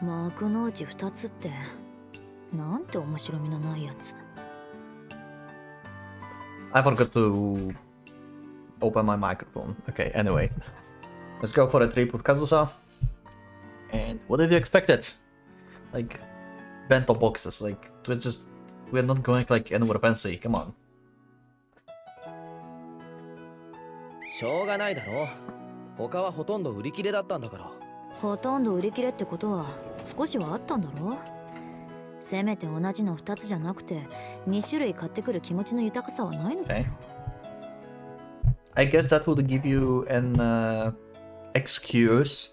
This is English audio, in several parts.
幕の内2つってなんて面白みのないやつ。 I forgot to open my microphone. Okay, anyway. Let's go for a trip with Kazusa. And what did you expect it? Like, bento boxes. Like, we're not going like anywhere fancy. Come on. しょうがないだろ。他はほとんど売り切れだったんだから。ほとんど売り切れってことは少しはあったんだろ。せめて同じの2つじゃなくて2種類買ってくる気持ちの豊かさはないのかよ。I guess that would give you an excuse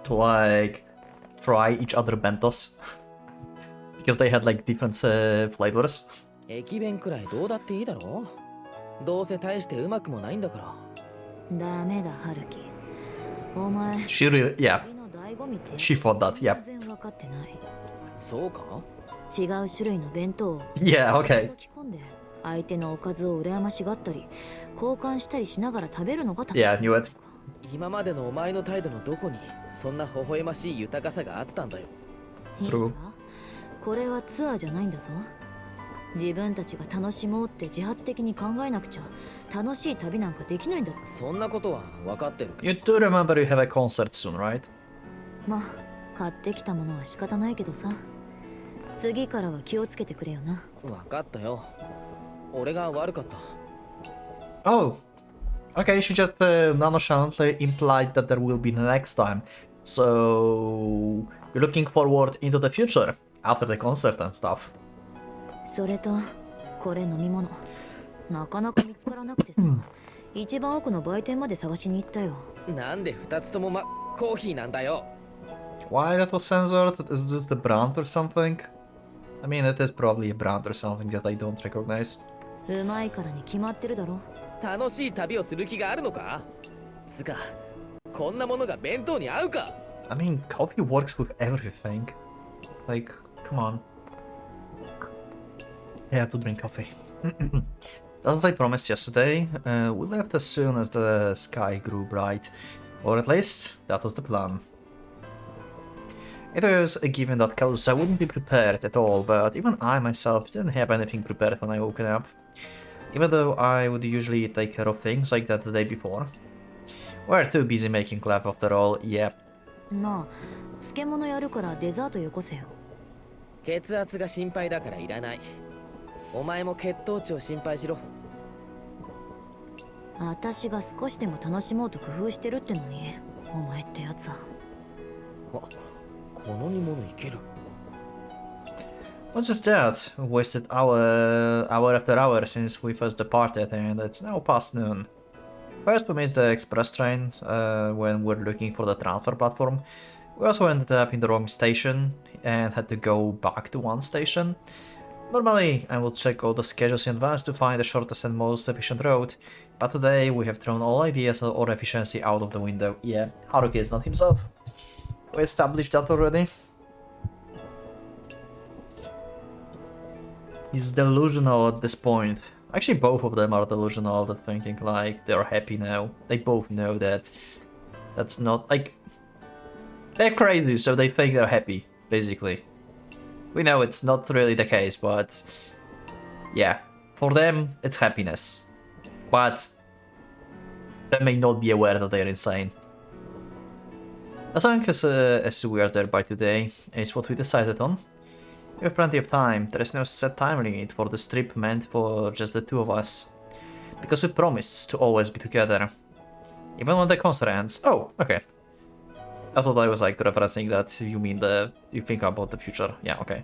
to like try each other bentos because they had like different flavors. 駅弁くらいどうだっていいだろ。どうせ大してうまくもないんだから。ダメだ、春樹。お前、She really, yeah. She thought that, yeah. 全然分かってない。そうか？違う種類の弁当を Yeah, okay. 相手のおかずを羨ましがったり交換したりしながら食べるのが楽しい。Yeah, I knew it. 今までのお前の態度のどこにそんな微笑ましい豊かさがあったんだよ。True. これはツアーじゃないんだぞ。自分たちが楽しもうって自発的に考えなくちゃ楽しい旅なんかできないんだ。そんなことは分かってるけど。 You do remember you have a concert soon, right? まあ買ってきたものは仕方ないけどさ。次からは気をつけてくれよな。分かったよ。俺が悪かった。 Oh, okay. She just nonchalantly implied that there will be the next time. So you're looking forward into the future after the concert and stuff. それとこれ飲み物なかなか見つからなくてさ一番奥の売店まで探しに行ったよ。なんで2つともコーヒーなんだよ。 Why that was censored? Is this the brand or something? I mean, it is probably a brand or something that I don't recognize. うまいからに決まってるだろ。楽しい旅をする気があるのか？つか、こんなものが弁当に合うか？ I mean, coffee works with everything. Like, come on. I have to drink coffee. As I promised yesterday, we left as soon as the sky grew bright. Or at least, that was the plan. It was a given that Kazusa wouldn't be prepared at all, but even I myself didn't have anything prepared when I woke up. Even though I would usually take care of things like that the day before. We're too busy making love after all, yep. なあ、漬物やるからデザートよこせよ。血圧が心配だからいらない。お前も血糖値を心配しろ。私が少しでも楽しもうと工夫してるってのに、お前ってやつは。あ、この煮物いける。Not just that, we wasted hour after hour since we first departed, and it's now past noon. First we missed the express train when we're looking for the transfer platform. We also ended up in the wrong station and had to go back to one station. Normally, I would check all the schedules in advance to find the shortest and most efficient route, but today we have thrown all ideas or efficiency out of the window. Yeah, Haruki is not himself. We established that already. He's delusional at this point. Actually, both of them are delusional, that thinking like they're happy now. They both know that that's not like they're crazy, so they think they're happy, basically. We know it's not really the case, but yeah, for them it's happiness. But they may not be aware that they're insane. As long as we are there by today, is what we decided on. We have plenty of time. There is no set time limit for this trip meant for just the two of us. Because we promised to always be together. Even when the concert ends. Oh, okay. That's what I was like referencing, that you mean you think about the future. Yeah, okay.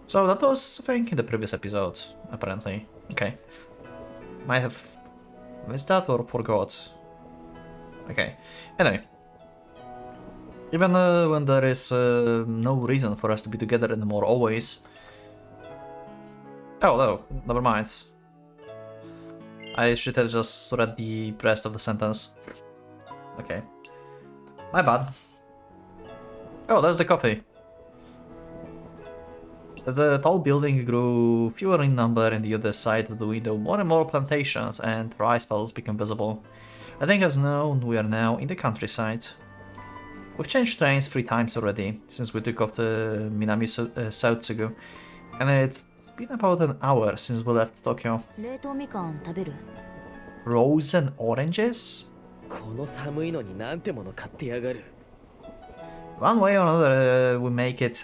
So that was, I think, in the previous episode, apparently. Okay. Might have missed that or forgot. Okay. Anyway. Even when there is no reason for us to be together anymore, always. Oh, no, never mind. I should have just read the rest of the sentence. Okay. My bad. Oh, there's the coffee. As the tall building grew fewer in number in the other side of the window, more and more plantations and rice fields became visible. I think as known, we are now in the countryside. We've changed trains 3 times already since we took off the Minami South Tsugu. And it's been about an hour since we left Tokyo. 冷凍みかん食べる？ Frozen oranges? この寒いのになんてもの買ってやがる。 One way or another, we make it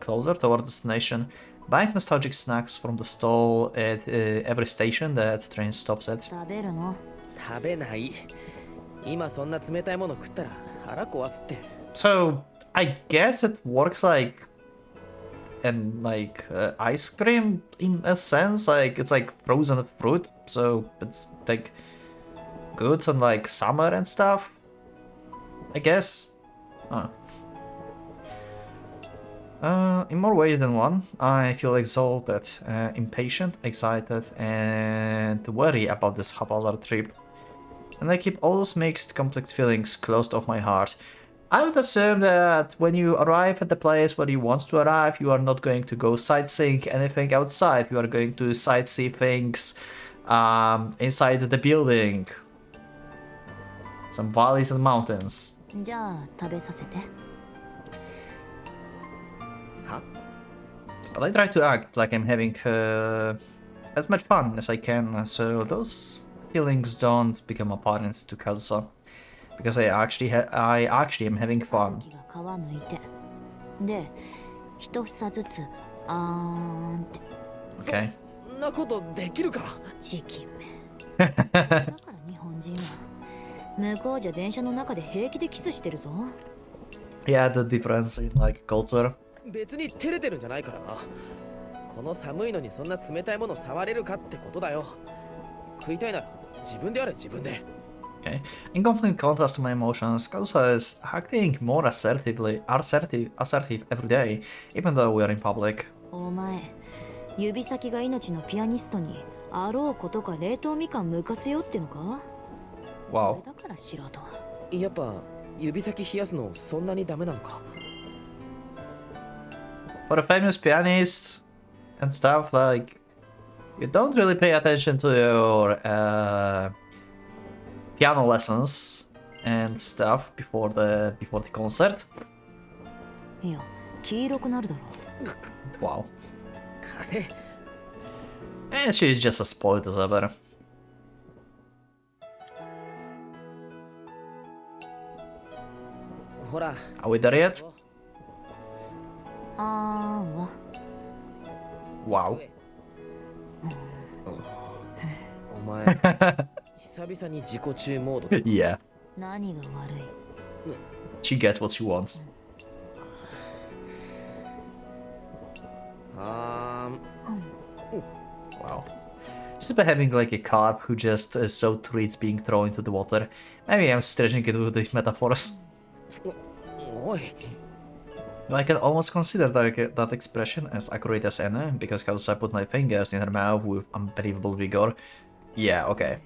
closer to our destination, buying nostalgic snacks from the stall at every station that train stops at. 食べるの？食べない。今そんな冷たいもの食ったら腹壊すって。 So, I guess it works like ice cream in a sense, like it's like frozen fruit, so it's like good on like summer and stuff, I guess. In more ways than one, I feel exalted, impatient, excited, and worried about this haphazard trip. And I keep all those mixed, complex feelings closed off my heart. I would assume that when you arrive at the place where you want to arrive, you are not going to go sightseeing anything outside. You are going to sightsee things inside the building. Some valleys and mountains. じゃあ食べさせて。は？ But I try to act like I'm having as much fun as I can, so those feelings don't become apparent to Kazusa. Because I actually am having fun. 気が皮むいて。で、一房ずつあーんって。Okay. そんなことできるか？チキンめ。だから日本人は向こうじゃ電車の中で平気でキスしてるぞ。Yeah, the difference in like culture. 別に照れてるんじゃないからな。この寒いのにそんな冷たいもの触れるかってことだよ。食いたいなら自分であれ自分で。Okay. In complete contrast to my emotions, Kazusa is acting more assertive every day, even though we are in public. お前、指先が命のピアニストにあろうことか冷凍みかん向かせよってのか？ Wow. だから素人は。やっぱ指先冷やすのそんなにダメなのか？ For a famous pianist and stuff, like, you don't really pay attention to your piano lessons and stuff before the concert. いや、黄色くなるだろう。 Wow. 風。 And she's just as spoiled as ever. ほら。 Are we there yet? あーんは。 Wow. お前久々に自己中モードだ。 Yeah. 何が悪い？ She gets what she wants. あ Wow. Just by having like a carp who just saw treats being thrown into the water. Maybe I'm stretching it with these metaphors. おい。 I can almost consider that expression as accurate as any, because Kazusa put my fingers in her mouth with unbelievable vigor. Yeah, okay.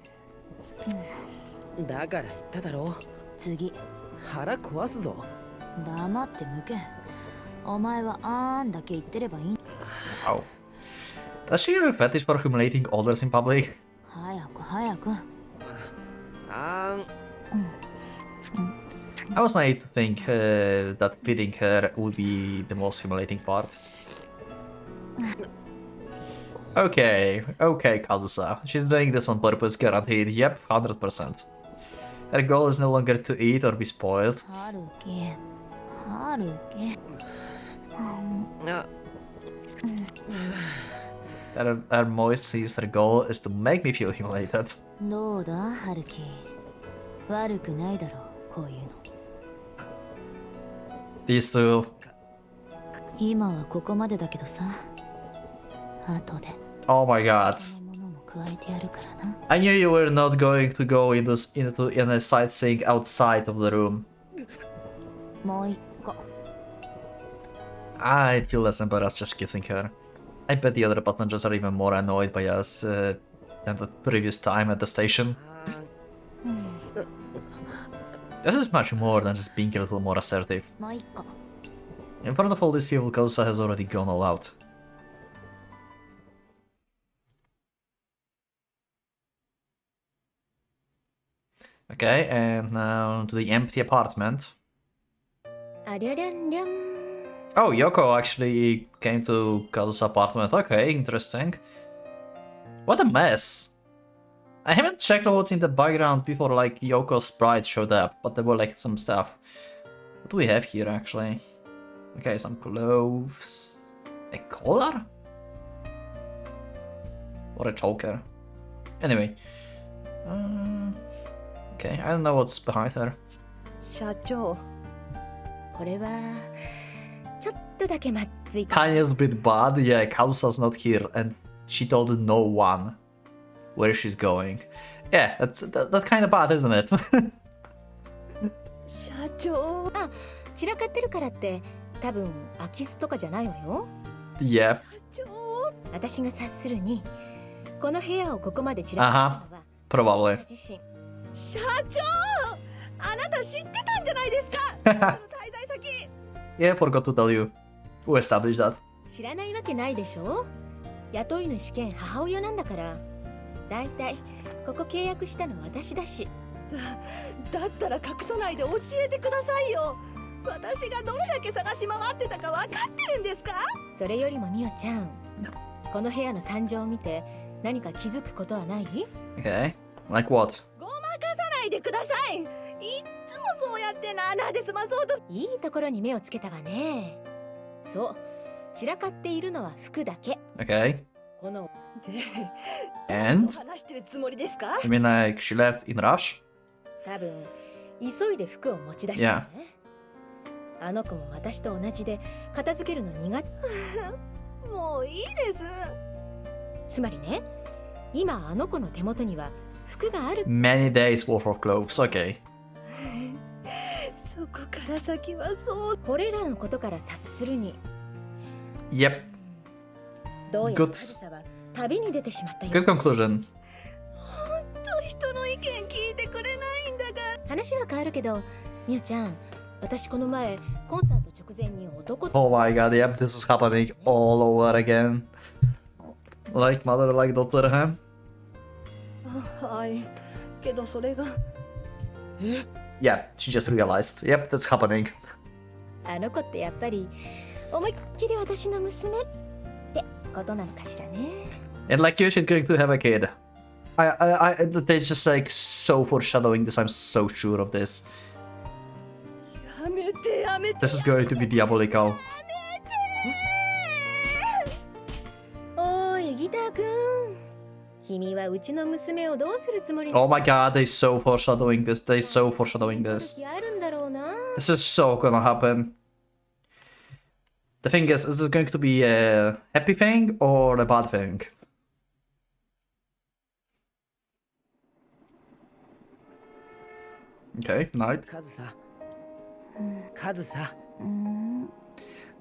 だから言っただろ。次。腹壊すぞ。黙って向け。お前はあーんだけ言ってればいい。 Wow. Does she have a fetish for humiliating others in public? 早く早く。あーん。I was naive to think that feeding her would be the most humiliating part. Okay, Kazusa. She's doing this on purpose, guaranteed. Yep, 100%. Her goal is no longer to eat or be spoiled. 春樹。春樹。あ Her moist sees her goal is to make me feel humiliated. どうだ、春樹。悪くないだろう、こういうの。 These two. 今はここまでだけどさ。後で。 Oh my god. ものも加えてやるからな。 I knew you were not going to go into a sightseeing outside of the room. もう一個。 I feel less embarrassed just kissing her. I bet the other passengers are even more annoyed by us than the previous time at the station. This is much more than just being a little more assertive. もう一個。 In front of all these people, Kazusa has already gone all out. Okay, and now to the empty apartment. ありゃりゃんりゃん。 Oh, Yoko actually came to CODA's apartment. Okay, interesting. What a mess. I haven't checked what's in the background before like Yoko's sprite showed up, but there were like some stuff. What do we have here actually? Okay, some clothes. A collar? Or a choker? Anyway. Okay, I don't know what's behind her. 社長、これはちょっとだけまずいか。 Tiniest bit bad, yeah, Kazusa's not here and she told no one where she's going. Yeah, that's kind of bad, isn't it? 社長、あ、散らかってるからって多分空き巣とかじゃないわよ。 Yeah. 社長、私が察するにこの部屋をここまで散らかったのは Probably. 自身。社長、あなた知ってたんじゃないですか。その滞在先。 Yeah, forgot to tell you. Who established that? 知らないわけないでしょ。雇い主兼母親なんだから。だいたいここ契約したの私だし。だったら隠さないで教えてくださいよ。私がどれだけ探し回ってたか分かってるんですか。それよりもみおちゃん、この部屋の惨状を見て何か気づくことはない？ Okay. Like what? ごまかさないでください。いっつもそうやってなで済まそうと。いいところに目をつけたわね。そう、散らかっているのは服だけ。 Okay. こので And? 話してるつもりですか？ You mean like she left in rush? 多分急いで服を持ち出したのね。あの子も私と同じで片付けるの苦手。もういいです。つまりね、今あの子の手元には服がある。 Many days worth of clothes, okay. そこから先はそう。これらのことから察するに。 Yep. どうやら Good. カズサは旅に出てしまったよ。 Good conclusion. 本当人の意見聞いてくれないんだから。話は変わるけど、みおちゃん、私この前コンサート直前に男と。 Oh my god, yep, this is happening all over again. Like mother, like daughter, huh? はい。けどそれが。Yeah, she just realized. Yep, that's happening. あの子ってやっぱり思いっきり私の娘ってことなのかしらね。 And like you, she's going to have a kid. They're just like so foreshadowing this. I'm so sure of this. やめてやめて。 This is going to be diabolical. おーいギターくん、君はうちの娘をどうするつもり？ Oh my god, they're so foreshadowing this. They're so foreshadowing this. 時あるんだろうな。 This is so gonna happen. The thing is this going to be a happy thing or a bad thing? Okay, night. カズサ、カズサ。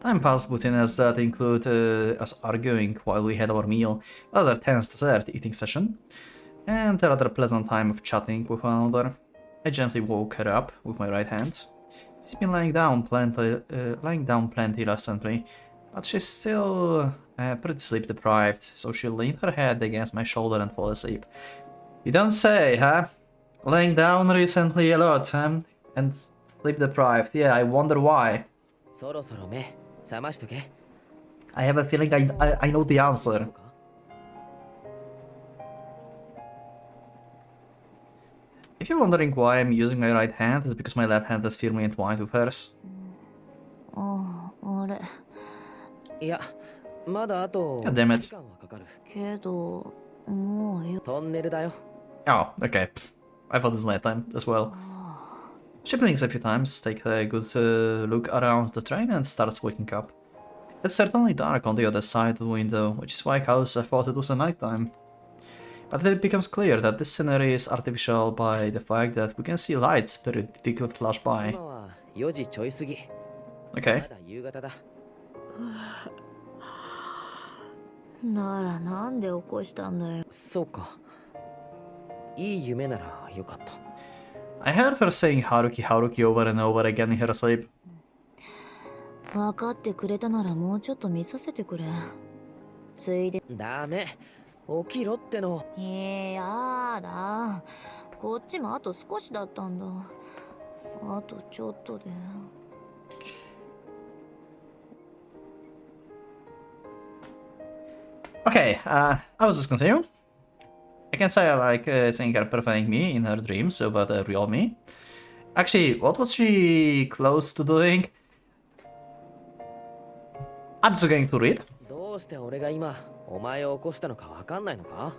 Time passed between us that include us arguing while we had our meal, other tense dessert eating session, and a rather pleasant time of chatting with one another. I gently woke her up with my right hand. She's been lying down plenty recently, but she's still pretty sleep deprived, so she leaned her head against my shoulder and fell asleep. You don't say, huh? Laying down recently a lot, huh? And sleep deprived, yeah, I wonder why. そろそろ目覚ましとけ。 I have a feeling I know the answer. If you're wondering why I'm using my right hand, it's because my left hand is firmly entwined with hers. ああ、あれ。いや、まだあと God damn it. 時間はかかる。けど、もうよ。トンネルだよ。 Oh, okay. I thought it's nighttime as well. She blinks a few times, takes a good look around the train and starts waking up. It's certainly dark on the other side of the window, which is why Kausa thought it was a nighttime. But it becomes clear that this scenery is artificial by the fact that we can see lights periodically flash by. 今は4時ちょい過ぎ。 Okay. まだ夕方だ。ならなんで起こしたんだよ。そうか。いい夢ならよかった。I heard her saying Haruki Haruki over and over again in her sleep. 分かってくれたならもうちょっと見させてくれ。ついで。ダメ。起きろっての。やだ。こっちもあと少しだったんだ。あとちょっとで。Okay, I will just continue. I can say I like seeing her preferring me in her dreams over the real me. Actually, what was she close to doing? I'm just going to read. どうして俺が今お前を起こしたのかわかんないのか？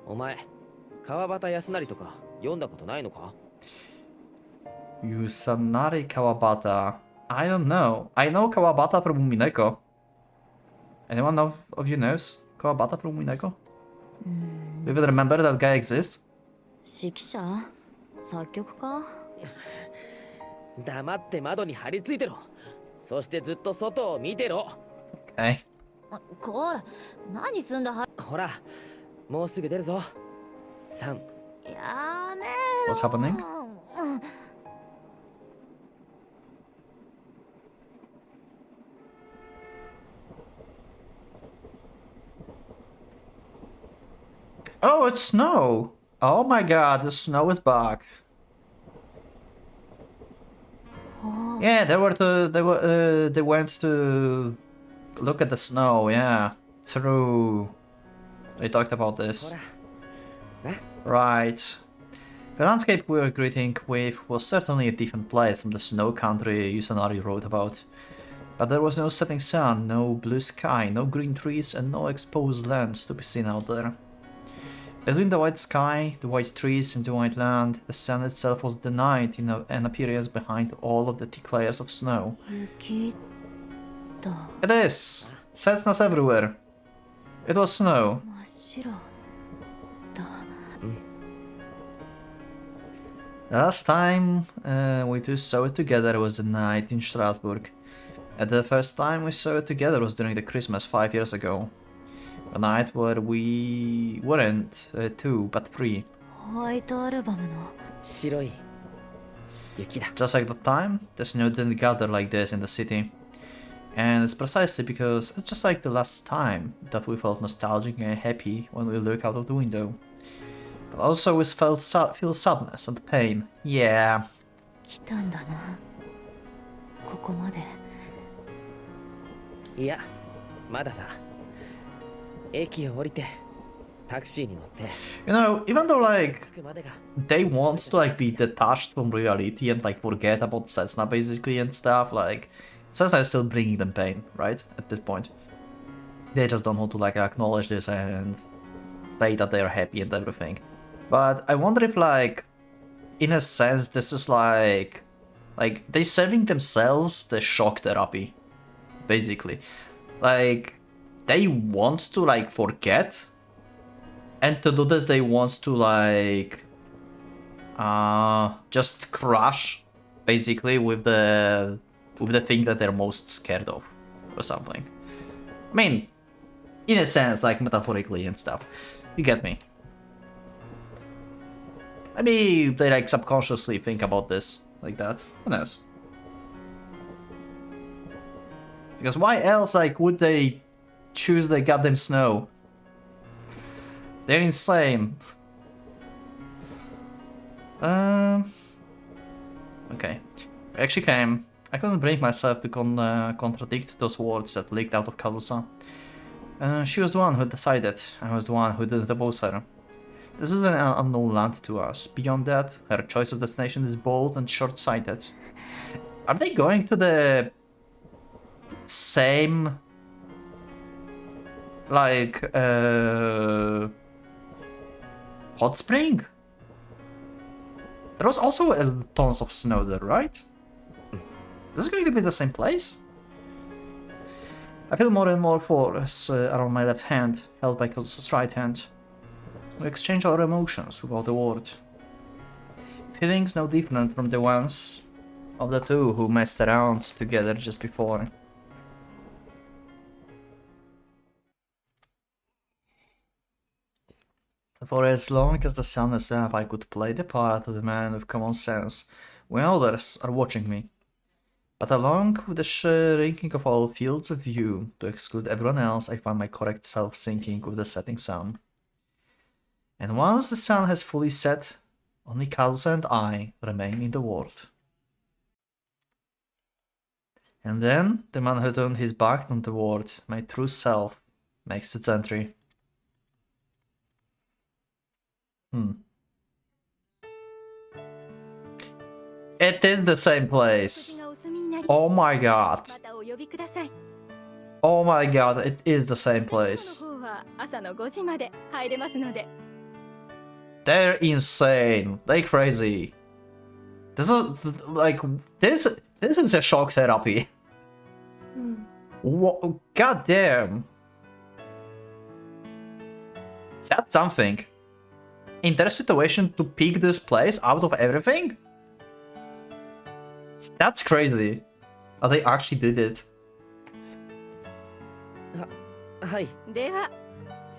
お前川端康成とか読んだことないのか？ Yusanari Kawabata. I don't know. I know Kawabata from Umineko. Anyone of you knows Kawabata from Umineko? You even remember that guy exists? 指揮者作曲家黙って窓に張り付いてろ。そしてずっと外を見てろ。 Okay. こら何すんだはほら、もうすぐ出るぞ。3。やめ What's happening? ろ Oh, it's snow! Oh my god, the snow is back. Yeah, they went to look at the snow. Yeah, true. They talked about ほ this. ら、な。 Right. The landscape we were greeting with was certainly a different place from the snow country Yusanari wrote about. But there was no setting sun, no blue sky, no green trees, and no exposed lands to be seen out there. Between the white sky, the white trees, and the white land, the sun itself was denied in an appearance behind all of the thick layers of snow. 雪だ It is! Sadness everywhere. It was snow. 真っ白だ The last time we two saw it together was the night in Strasbourg. And the first time we saw it together was during the Christmas 5 years ago. A night where we weren't two, but three. ホワイトアルバムの白い雪だ。 Just like that time, the snow didn't gather like this in the city. And it's precisely because it's just like the last time that we felt nostalgic and happy when we look out of the window. But also we feel sadness and pain. Yeah. 来たんだなここまでいや、まだだ。駅を降りて、タクシーに乗って、 You know, even though like 着くまでが。 they want to like be detached from reality and like forget about Setsuna basically and stuff, like Setsuna is still bringing them pain, right? At this point. They just don't want to like acknowledge this and say that they are happy and everything. But I wonder if like in a sense this is like they serving themselves the shock therapy. Basically. Like they want to like forget, and to do this they want to like just crush basically with the thing that they're most scared of or something. I mean, in a sense, like metaphorically and stuff. You get me. Maybe they like subconsciously think about this like that. Who knows? Because why else like would they choose the goddamn snow? They're insane. Okay. I actually came. I couldn't bring myself to contradict those words that leaked out of Kazusa. She was the one who decided. I was the one who didn't oppose her. This is an unknown land to us. Beyond that, her choice of destination is bold and short-sighted. Are they going to the same like hot spring? There was also tons of snow there, right? This is going to be the same place? I feel more and more force around my left hand, held by Kozusa's right hand. We exchange our emotions without a word. Feelings no different from the ones of the two who messed around together just before. For as long as the sun is up, I could play the part of the man with common sense, when others are watching me. But along with the shrinking of all fields of view, to exclude everyone else, I find my correct self sinking with the setting sun. And once the sun has fully set, only Kazusa and I remain in the world. And then the man who turned his back on the world, my true self, makes its entry. It is the same place. Oh my god. Oh my god, it is the same place. They're insane. They're crazy. This is like this is a shock therapy. God damn. That's something. In their situation to pick this place out of everything? That's crazy. Oh, they actually did it. はい。では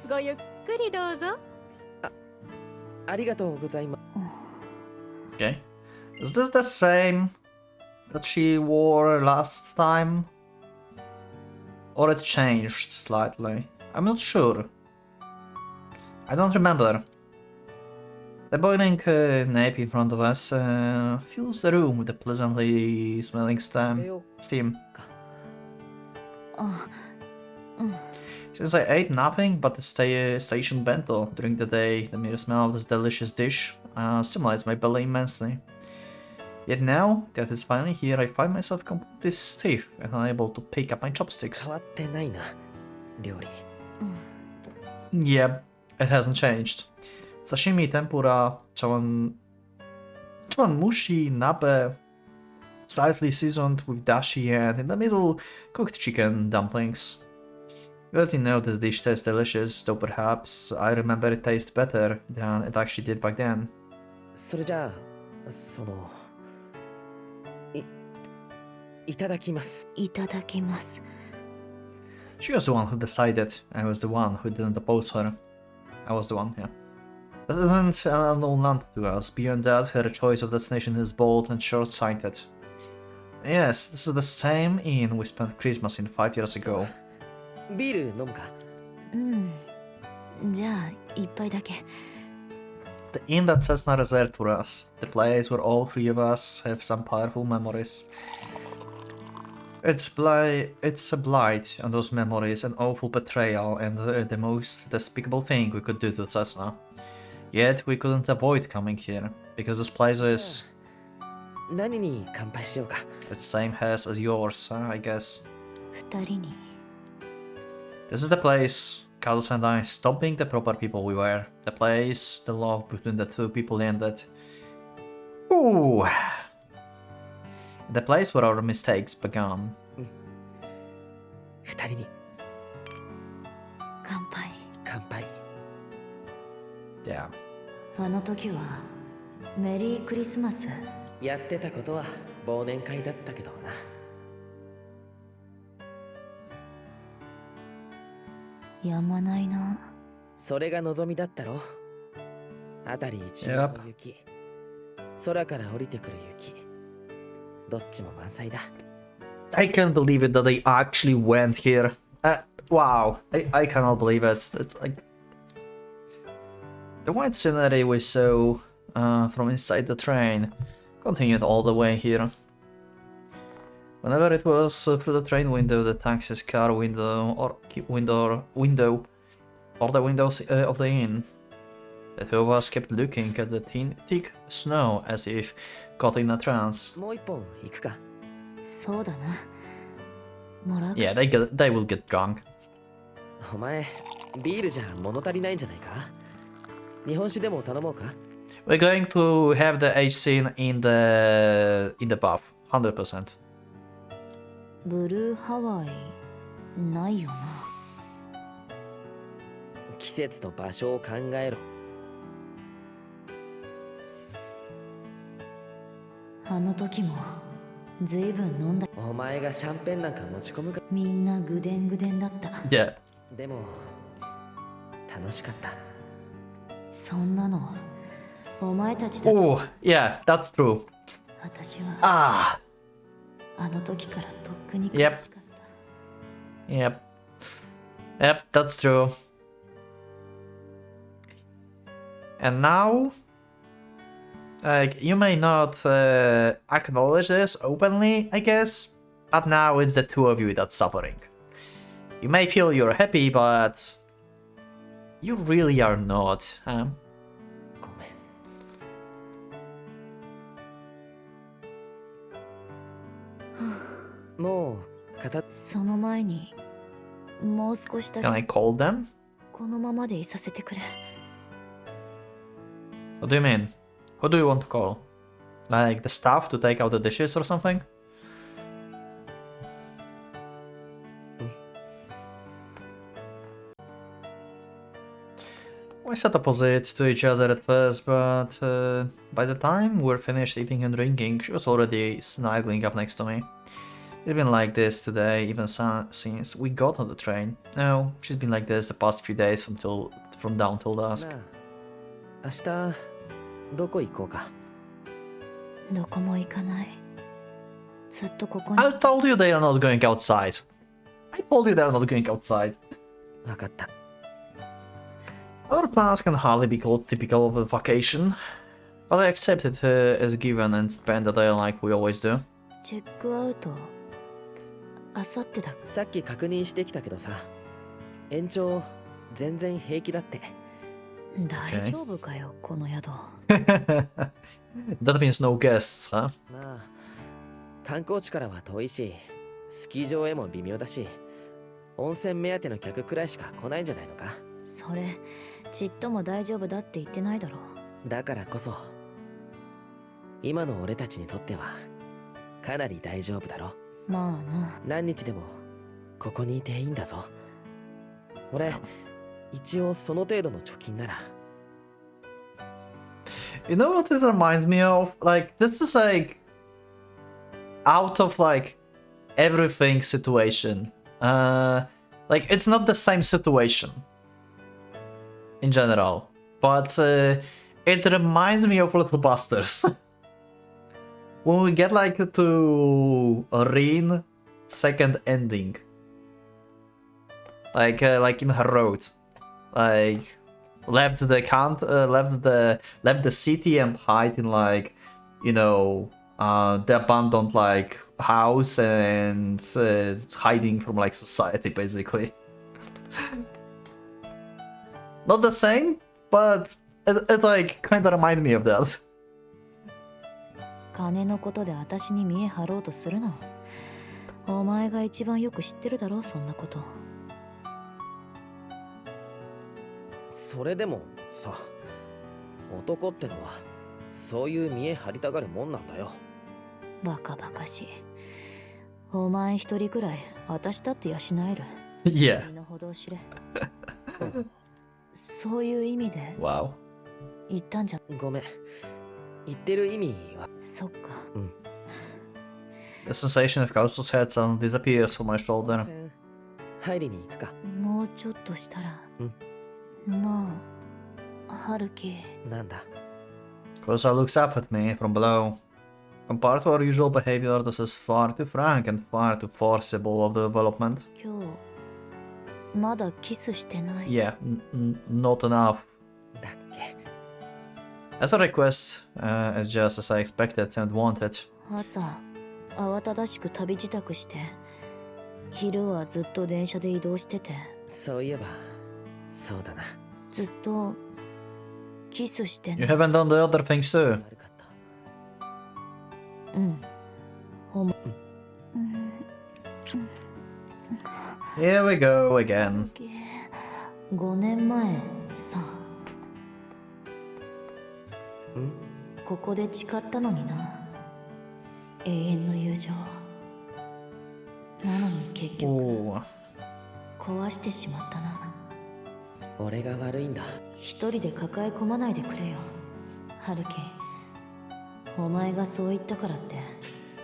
ごゆっくりどうぞ。ありがとうございます。Okay. Is this the same that she wore last time? Or it changed slightly? I'm not sure. I don't remember. The boiling nape in front of us fills the room with a pleasantly smelling steam. Since I ate nothing but the station bento during the day, the mere smell of this delicious dish stimulates my belly immensely. Yet now that it's finally here, I find myself completely stiff and unable to pick up my chopsticks. 変わってないな、料理。Yep, it hasn't changed. Sashimi, tempura, chawanmushi, nabe, slightly seasoned with dashi, and in the middle, cooked chicken dumplings. You already know this dish tastes delicious, though perhaps I remember it tastes better than it actually did back then. それじゃあ、いただきます。いただきます。 She was the one who decided, I was the one who didn't oppose her. I was the one, yeah. This isn't an unknown land to us. Beyond that, her choice of destination is bold and short-sighted. Yes, this is the same inn we spent Christmas in 5 years ago. ビール飲むか。じゃあ一杯だけ。 The inn that says not reserved for us. The place where all three of us have some powerful memories. It's a blight on those memories, an awful betrayal, and the most despicable thing we could do to Cessna. Yet we couldn't avoid coming here, because this place is... 何に乾杯しようか。 It's same as yours, I guess. 二人に。 This is the place, Carlos and I stopped being the proper people we were. The place, the love between the two people ended. Ooh! The place where our mistakes began. 二人に乾杯。乾杯。Yeah. あの時はメリークリスマス。やってたことは忘年会だったけどな。やまないな。それが望みだったろ。辺り一面の雪、空から降りてくる雪、どっちも満載だ。I can't believe it that they actually went here. Wow, I cannot believe it. It's like the white scenery we saw from inside the train continued all the way here. Whenever it was through the train window, the taxi's car window, or the windows of the inn, the two of us kept looking at the thick snow as if caught in a trance. もう一本行くか。そうだな。もらうか。 Yeah, they will get drunk. お前、ビールじゃ物足りないんじゃないか。日本酒でも頼もうか。We're going to have the H scene in the buff, 100%. ブルーハワイないよな。季節と場所を考えろ。あの時もずいぶん飲んだ。お前がシャンペンなんか持ち込むか。みんなぐでんぐでんだった。Yeah. でも楽しかった。そんなのお前たちだ。Oh, yeah, that's true. 私はあの時からとっくに苦しかった。Yep. Yep, that's true. And now, like, you may not acknowledge this openly, I guess, but now it's the two of you that's suffering. You may feel you're happy, but you really are not, huh? ごめん。もう片その前にもう少しだ Can I け call them? このままでいさせてくれ。 What do you mean? Who do you want to call? Like the staff to take out the dishes or something? We sat opposite to each other at first, but by the time we were finished eating and drinking, she was already snuggling up next to me. It's been like this today, even since we got on the train. No, she's been like this the past few days from dawn till dusk. なあ、明日どこ行こうか。どこも行かない。ずっとここに。 I told you they are not going outside. I told you they are not going outside. わかった。 Our plans can hardly be called typical of a vacation, but I accept it as given and spend the day like we always do. チェックアウトあさってだ。さっき確認してきたけどさ、延長全然平気だって。大丈夫かよ、この宿。That means no guests, huh? まあ、観光地からは遠いし、スキー場へも微妙だし、温泉目当ての客くらいしか来ないんじゃないのか。それちっとも大丈夫だって言ってないだろ。だからこそ、今の俺たちにとってはかなり大丈夫だろ。まあな。何日でもここにいていいんだぞ。俺、一応その程度の貯金なら。You know what this reminds me of? Like, this is like out of like everything situation. Like, it's not the same situation in general, but it reminds me of Little Busters. When we get like to Rin second ending, like in her road, like left the city and hide in like, you know, the abandoned like house and hiding from like society basically. Not the same, but it like kind of reminded me of that. 金のことで私に見え張ろうとするな。お前が一番よく知ってるだろ、そんなこと。それでもさ、男ってのはそういう見え張りたがるもんなんだよ。バカバカしい。お前一人くらい私だって養える。 Yeah. 身の程を知れ。そういう意味で Wow. 言ったんじゃ。ごめん。言ってる意味は。そっか。The sensation of Coastal's head suddenly disappears from my 温 shoulder. 泉入りに行くか。もうちょっとしたら。なあ、春樹。なんだ。 Kosa looks up at me from below. Compared to our usual behavior, this is far too frank and far too forcible of the development. 今日まだキスしてない。 Yeah, not enough. だっけ。 As a request, as just as I expected and wanted. 朝慌ただしく旅支度して、昼はずっと電車で移動してて、そういえばそうだな。ずっとキスしてな You い。 haven't done the other things too. 悪かった。Here we go again. 5年前さ、ここで誓ったのにな。永遠の友情。なのに結局 Ooh. 壊してしまったな。俺が悪いんだ。一人で抱え込まないでくれよ、春樹。お前がそう言ったからって。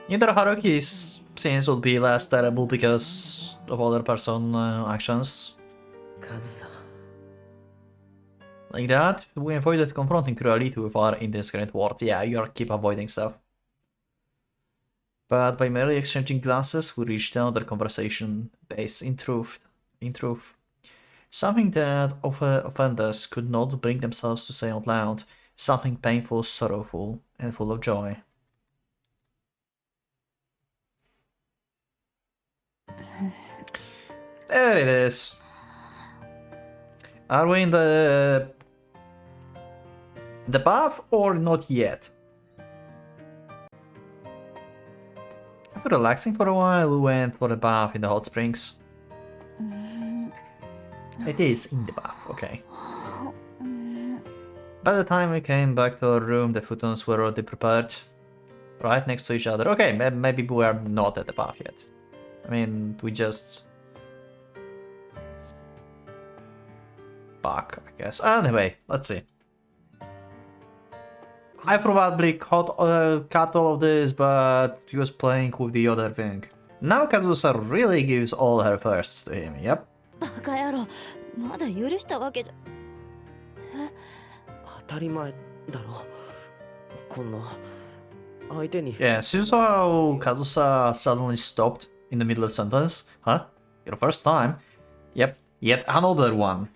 Neither Haruki's scenes would be less terrible because of other person actions. カズさん。 Like that, we avoided confronting reality with our indiscriminate words. Yeah, you keep avoiding stuff. But by merely exchanging glances, we reached another conversation based in truth. Something that offenders could not bring themselves to say out loud. Something painful, sorrowful, and full of joy. There it is. Are we in the bath or not yet? After relaxing for a while, we went for a bath in the hot springs. It is in the bath, okay. By the time we came back to our room, the futons were already prepared. Right next to each other. Okay, maybe we are not at the bath yet. I mean, we just... back, I guess. Anyway, let's see. I probably cut all of this, but he was playing with the other thing. Now Kazusa really gives all her firsts to him, yep. バカ野郎、まだ許したわけじゃ。当たり前だろ。こんな相手に。Yeah, see how Kazusa suddenly stopped in the middle of a sentence? Huh? Your first time? Yep, yet another one.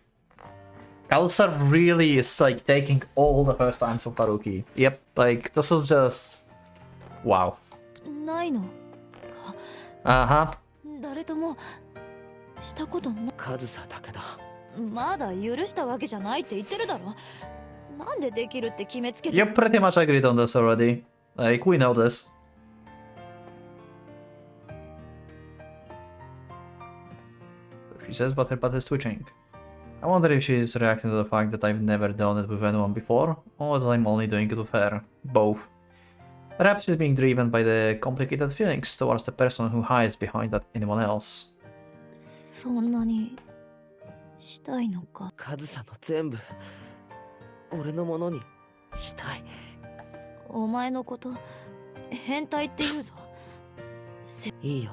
Kazusa really is like taking all the first times of Haruki. Yep, like this is just... wow. ないのか。Uh-huh. 誰ともしたことな。カズサだけだ。まだ許したわけじゃないって言ってるだろ。なんでできるって決めつけて。You pretty much agreed on this already. Like, we know this. She says, but her butt is twitching. I wonder if she's reacting to the fact that I've never done it with anyone before, or that I'm only doing it with her. Both. Perhaps she's being driven by the complicated feelings towards the person who hides behind that anyone else. そんなにしたいのか。カズサの全部俺のものにしたい。お前のこと変態って言うぞ。いいよ。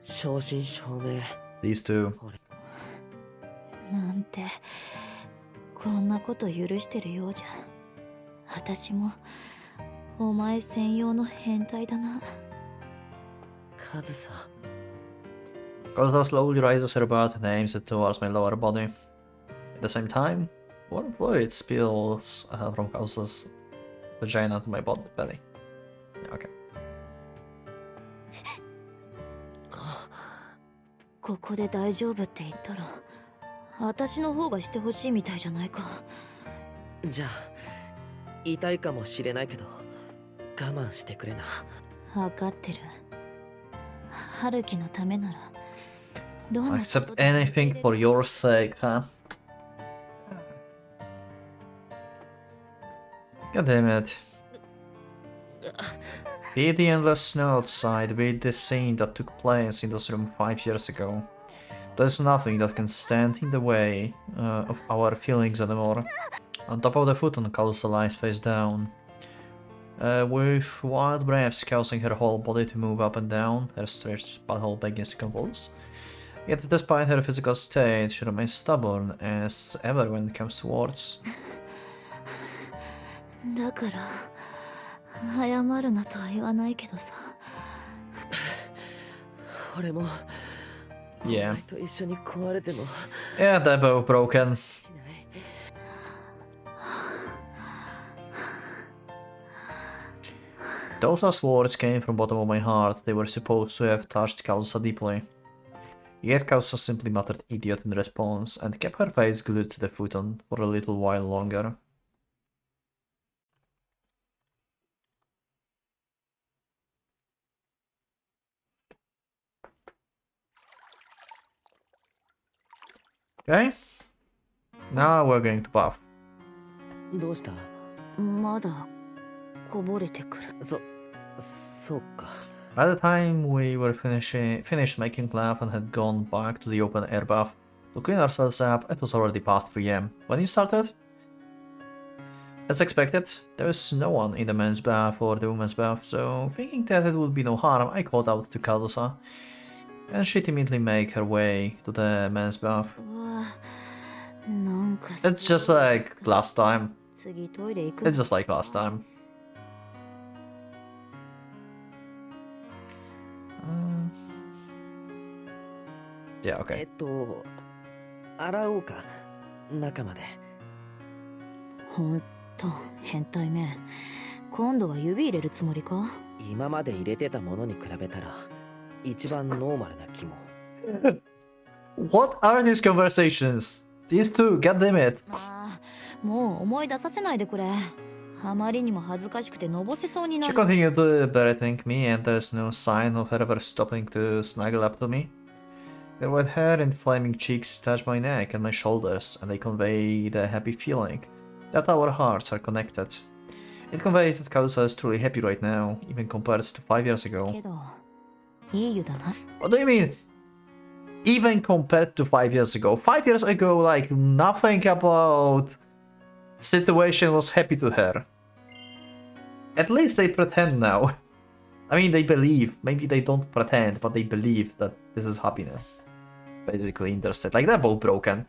正真正銘。These two. なんてこんなこと許してるようじゃ。私もお前専用の変態だな。カズサ。Kazusa slowly raises her butt and aims it towards my lower body. At the same time, warm fluid spills from Kazusa's vagina to my belly. Yeah, okay. ここで大丈夫って言ったら私の方がしてほしいみたいじゃないか。じゃあ痛いかもしれないけど我慢してくれな。分かってる。春樹のためならどんなこと Accept でも anything for your sake, huh? God damn it. Be the endless snow outside with the scene that took place in this room 5 years ago. There's nothing that can stand in the way of our feelings anymore. On top of the futon, Kazusa lies face down. With wild breaths causing her whole body to move up and down, her stretched butthole begins to convulse. Yet despite her physical state, she remains stubborn as ever when it comes to words. だから謝るなとは言わないけどさ。俺も Yeah. お前と一緒に壊れても Yeah, they're both broken. しない。Those last words came from bottom of my heart. They were supposed to have touched Kazusa deeply. Yet Kazusa simply muttered idiot in response and kept her face glued to the futon for a little while longer. Okay. Now we're going to bath. どうした？まだこぼれてくる。そうか。By the time we were finished making love and had gone back to the open air bath to clean ourselves up, it was already past 3 am. When you started? As expected, there was no one in the men's bath or the women's bath, so thinking that it would be no harm, I called out to Kazusa, and she'd immediately make her way to the men's bath. うわ、なんか It's just like last time. 次トイレ行く。 It's just like last time. Yeah, okay. 洗おうか。中まで。ほんと変態め。今度は指入れるつもりか？今まで入れてたものに比べたら一番ノーマルな気も。What are these conversations? These two, god damn it. ああ、もう思い出させないでくれ。あまりにも恥ずかしくてのぼせそうにな She る。 continued berating me, and there's no sign of her ever stopping to snuggle up to me. Their wet hair and flaming cheeks touch my neck and my shoulders, and they convey the happy feeling that our hearts are connected. It conveys that Kausa is truly happy right now, even compared to 5 years け ago. ど、いい湯だな。 What do you mean? Even compared to 5 years ago? 5 years ago, like, nothing about the situation was happy to her. At least they pretend now. I mean, they believe. Maybe they don't pretend, but they believe that this is happiness. Basically, in their set. Like, they're both broken.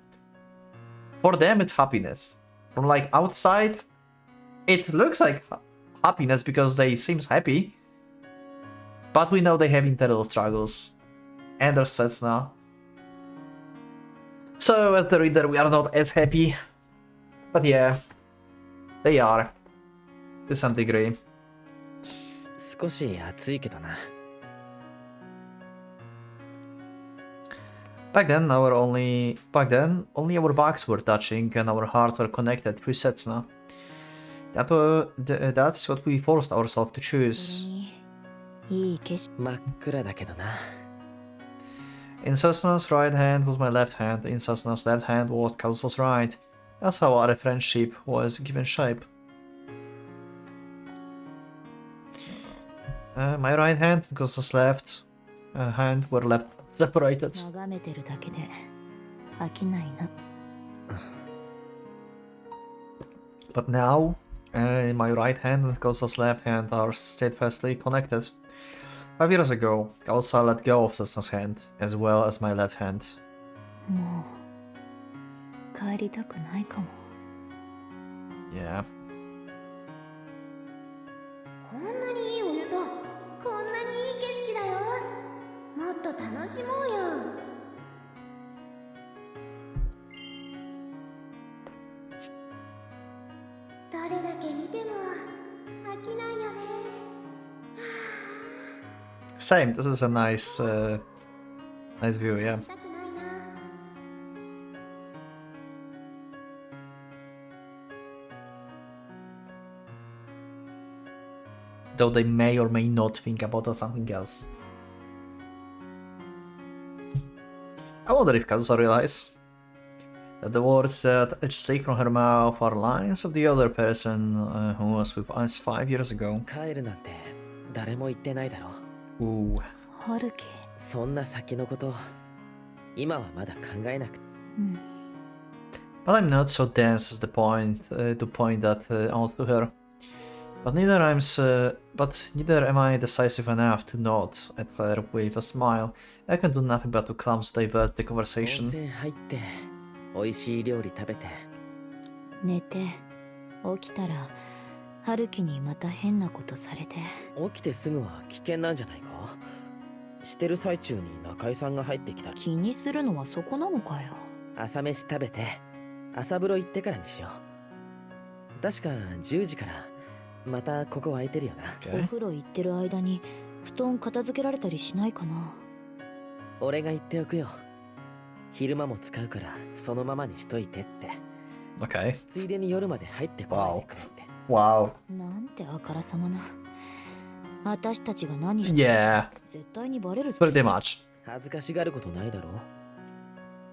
For them, it's happiness. From, like, outside, it looks like happiness because they seems happy. But we know they have internal struggles. And their sets now. So, as the reader, we are not as happy. But yeah, they are. To some degree. 少し暑いけどな。Back then, only our backs were touching and our hearts were connected through sets now. That's what we forced ourselves to それ choose. に、いい景色。真っ暗だけどな。In Cessna's right hand was my left hand, in Cessna's left hand was Kausa's right. That's how our friendship was given shape. My right hand and Kausa's left hand were left separated. 眺めてるだけで飽きないな。 But now, my right hand and Kausa's left hand are steadfastly connected. 5 years ago, Kausa let go of Cessna's hand, as well as my left hand. もう帰りたくないかも。 Yeah. こんなにいいお湯とこんなにいい景色だよ。もっと楽しもうよ。どれだけ見ても飽きないよね。 Same, this is a nice, nice view, yeah. 見たくないな。 Though they may or may not think about something else. I wonder if Kazusa realizes that the words that escape from her mouth are lines of the other person who was with us 5 years ago. 帰るなんて誰も言ってないだろ。 Ooh. 春樹。そんな先のこと今はまだ考えなくて。うん。 But I'm not so dense as the point to point that out to her. But neither am I decisive enough to nod at her with a smile. I can do nothing but to clumsily divert the 温 conversation. 泉入って美味しい料理食べて。寝て起きたら春樹にまた変なことされて。起きてすぐは危険なんじゃないか。してる最中に中井さんが入ってきたら。気にするのはそこなのかよ。朝飯食べて朝風呂行ってからにしよう。確か10時からまたここ空いてるよな。お Okay. 風呂行ってる間に布団片付けられたりしないかな。俺が言っておくよ。昼間も使うからそのままにしといてって。 Okay. ついでに夜まで入ってこないでくれって。 Wow. なんてあからさまな。私たちが何して Yeah. 絶対にバレるぞ。 Pretty much. 恥ずかしがることないだろ。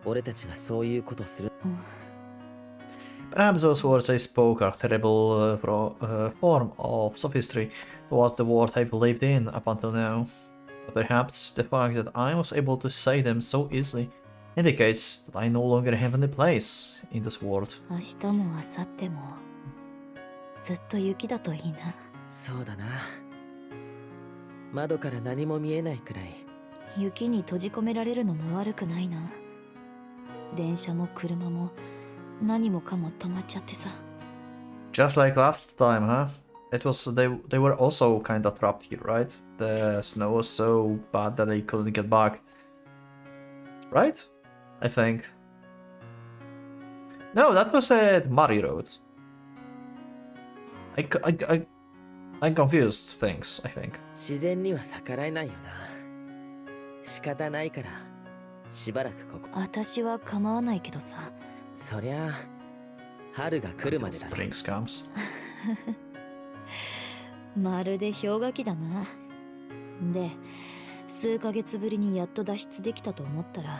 俺たちがそういうことする。うん。 Perhaps those words I spoke are terrible form of sophistry towards the world I've lived in up until now. But perhaps the fact that I was able to say them so easily indicates that I no longer have any place in this world. 明日も明後日もずっと雪だといいな。そうだな。窓から何も見えないくらい。雪に閉じ込められるのも悪くないな。電車も車も何もかも止まっちゃってさ。 Just like last time, huh? It was they were also kinda trapped here, right? The snow was so bad that they couldn't get back. Right? I think. No, that was at Murray Road. I confused things, I think. 自然には逆らえないよな。仕方ないからしばらくここ。私は構わないけどさ。そりゃあ春が来るまで Until だろ。 spring comes. まるで氷河期だな。で、数ヶ月ぶりにやっと脱出できたと思ったら、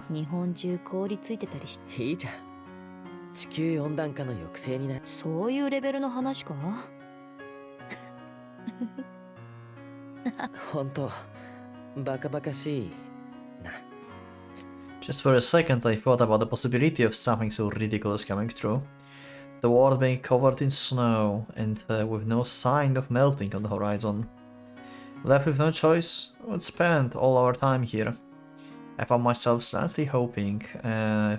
日本中凍りついてたりして。いいじゃん。地球温暖化の抑制になる。そういうレベルの話か？ほんとバカバカしいな。 Just for a second, I thought about the possibility of something so ridiculous coming true. The world being covered in snow and with no sign of melting on the horizon. Left with no choice, I would spend all our time here. I found myself slightly hoping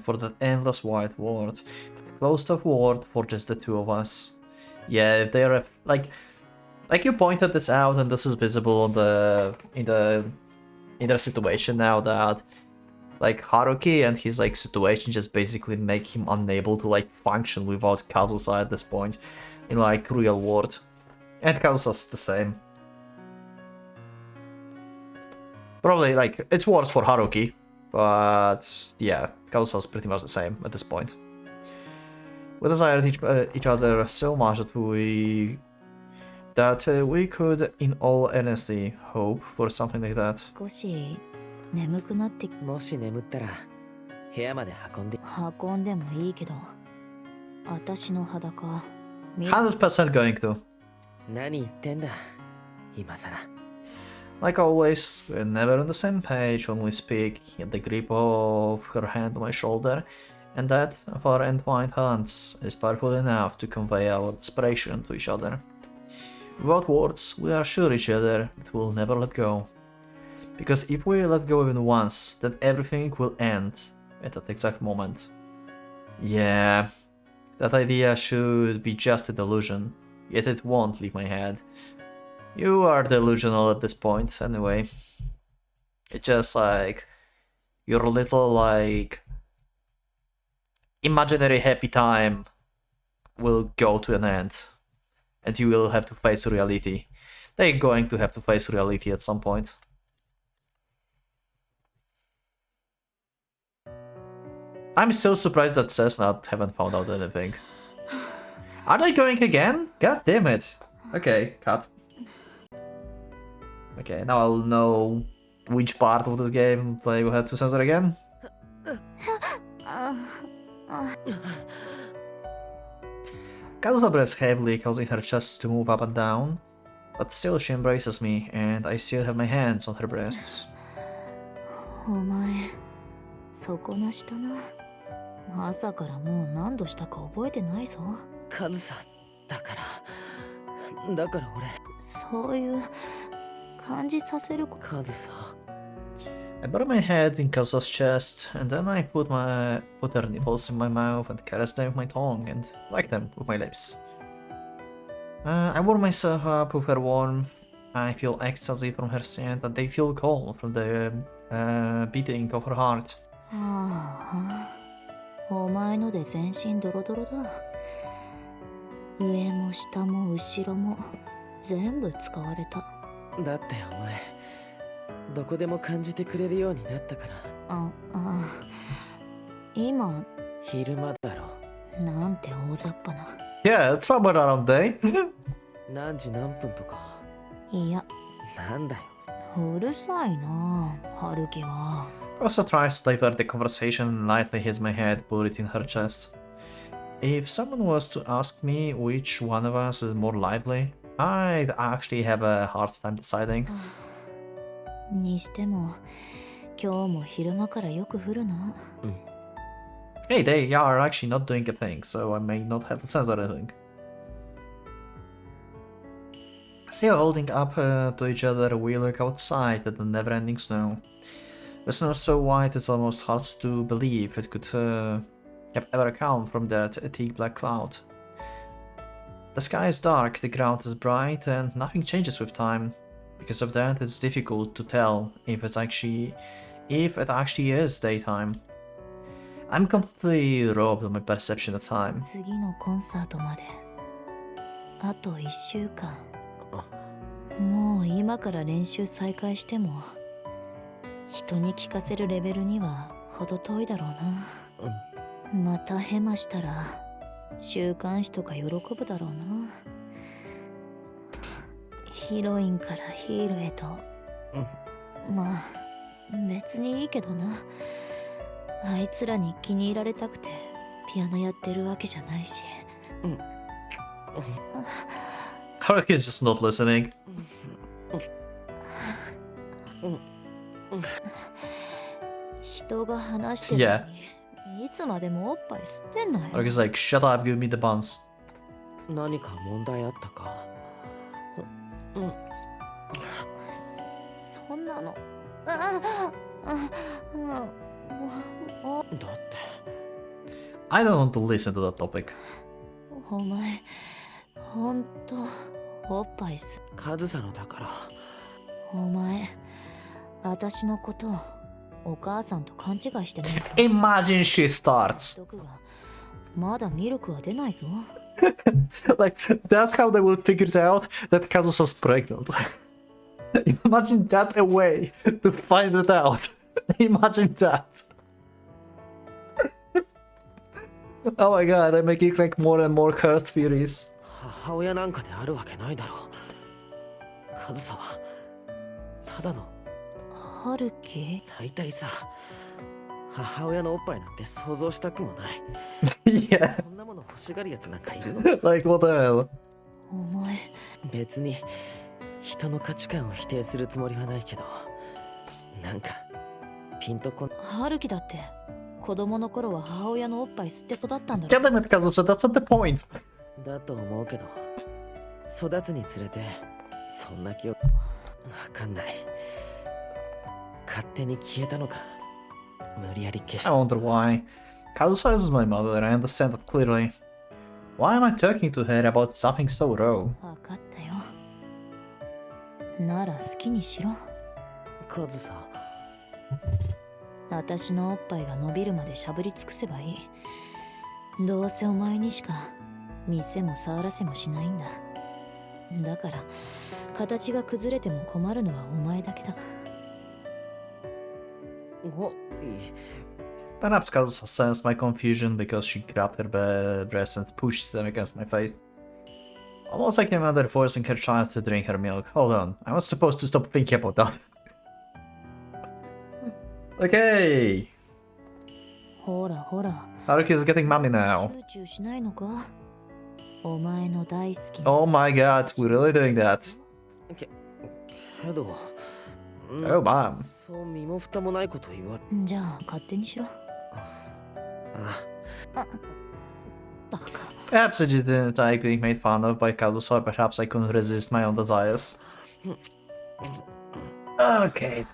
for that endless white world, that closed off world for just the two of us. Yeah, they're like you pointed this out, and this is visible on in their situation now, that like Haruki and his like situation just basically make him unable to like function without Kazusa at this point in like real world. And Kazusa's the same. Probably like it's worse for Haruki, but yeah, Kazusa's pretty much the same at this point. We desired each other so much that we could, in all honesty, hope for something like that. 少し眠くなってもし眠ったら部屋まで運んで。運んでもいいけど、私の裸見 100% going to. 何言ってんだ今さら。 Like always, we're never on the same page when we speak, yet the grip of her hand on my shoulder and that of our entwined hands is powerful enough to convey our desperation to each other. Without words, we assure each other that we'll never let go. Because if we let go even once, then everything will end at that exact moment. Yeah, that idea should be just a delusion, yet it won't leave my head. You are delusional at this point, anyway. It's just like your little like imaginary happy time will go to an end, and you will have to face reality. They're going to have to face reality at some point. I'm so surprised that Cessna haven't found out anything. Are they going again? God damn it. Okay, cut. Okay, now I'll know which part of this game I will have to censor again. Kazusa breathes heavily, causing her chest to move up and down, but still she embraces me, and I still have my hands on her breasts. お前底なしだな。朝からもう何度したか覚えてないぞ。カズサだからだから俺。そういう感じさせるこカズサ。 I buried my head in Kazusa's chest, and then I put her nipples in my mouth and caressed them with my tongue and licked them with my lips. I warm myself up with her warmth. I feel ecstasy from her scent, and I feel calm from the beating of her heart. ああ、お前ので全身ドロドロだ。上も下も後ろも全部使われた。だってお前どこでも感じてくれるようになったから。今昼間だろ。なんて大雑把な。Yeah, it's somewhere around day. 何時何分とか。いや、なんだよ。うるさいな、春樹は。Kazusa tries to divert the conversation and lightly hits my head, put it in her chest. If someone was to ask me which one of us is more lively, I'd actually have a hard time deciding. にしても、今日も昼間からよく降るな。Hey, they are actually not doing a thing, so I may not have to censor anything. Still holding up to each other, we look outside at the never-ending snow. The snow is so white it's almost hard to believe it could have ever come from that thick black cloud. The sky is dark, the ground is bright, and nothing changes with time. Because of that, it's difficult to tell if it actually is daytime. I'm completely robbed of my perception of time. 次のコンサートまであと1週間。もう今から練習再開しても人に聞かせるレベルには程遠いだろうな。またヘマしたら週刊誌とか喜ぶだろうな。ヒロインからヒールへと。まあ別にいいけどな。あいつらに気に入られたくてピアノやってるわけじゃないし。Haruki is just not listening. 人が話してるのにいつまでもおっぱい吸ってんなよ。 Haruki's like, shut up, give me the buns. 何か問題あったか？そんなの。だって I don't want to listen to that topic. お前ほんとおっぱい吸カズサのだから。お前私のことをお母さんと勘違いしてないか？ Imagine she starts. 毒がまだミルクは出ないぞ。Like, that's how they will figure it out that Kazusa's pregnant. Imagine that a way to find it out. Imagine that. Oh my god, I'm making like more and more cursed theories. 母親なんかであるわけないだろう。カズサはただの。春樹？大体さ、母親のおっぱいなんて想像したくもない。Yeah, そんなもの欲しがるやつなんかいるの？ like what the hell? お前別に人の価値観を否定するつもりはないけど、なんかピンとこん。春樹だって子供の頃は母親のおっぱい吸って育ったんだろ。 Get them at Kazusa, that's not the point. だと思うけど、育つにつれてそんな記憶わかんない。勝手に消えたのか、無理やり消し I た。 wonder why. Kazusa is my mother, I understand that clearly. Why am I talking to her about something so raw? 分かったよ。なら好きにしろ。カズサ、私のおっぱいが伸びるまでしゃぶり尽くせばいい。どうせお前にしか店も触らせもしないんだ。だから形が崩れても困るのはお前だけだ。おい。 Perhaps Kazusa sensed my confusion because she grabbed her breasts and pushed them against my face. Almost like a mother forcing her child to drink her milk. Hold on, I was supposed to stop thinking about that. Okay, ほらほら。 Haruki is getting mommy now. チューチューしないのか？お前の大好きな。 Oh my god, we're really doing that. けど、 Oh, mom. そう身も蓋もないこと言われ。じゃあ勝手にしろ。あ、バカ。 Perhaps I just didn't like being made fun of by Kazusa, or perhaps I couldn't resist my own desires. Okay.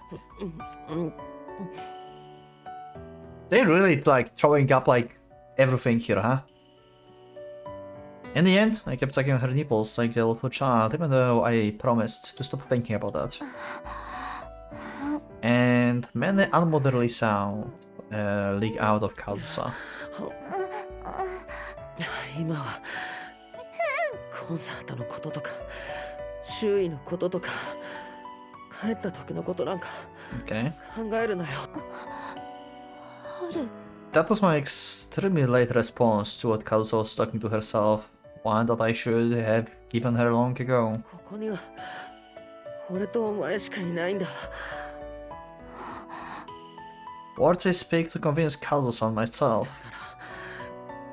They really like throwing up like everything here, huh? In the end, I kept sucking on her nipples like a little child, even though I promised to stop thinking about that. And many unmotherly sounds leak out of Kazusa. 今はコンサートのこととか周囲のこととか帰った時のことなんか Okay. 考えるなよ。春。 That was my extremely late response to what Kazusa was talking to herself, one that I should have given her long ago. ここには俺とお前しかいないんだ。 Words I speak to convince Kazusa and myself.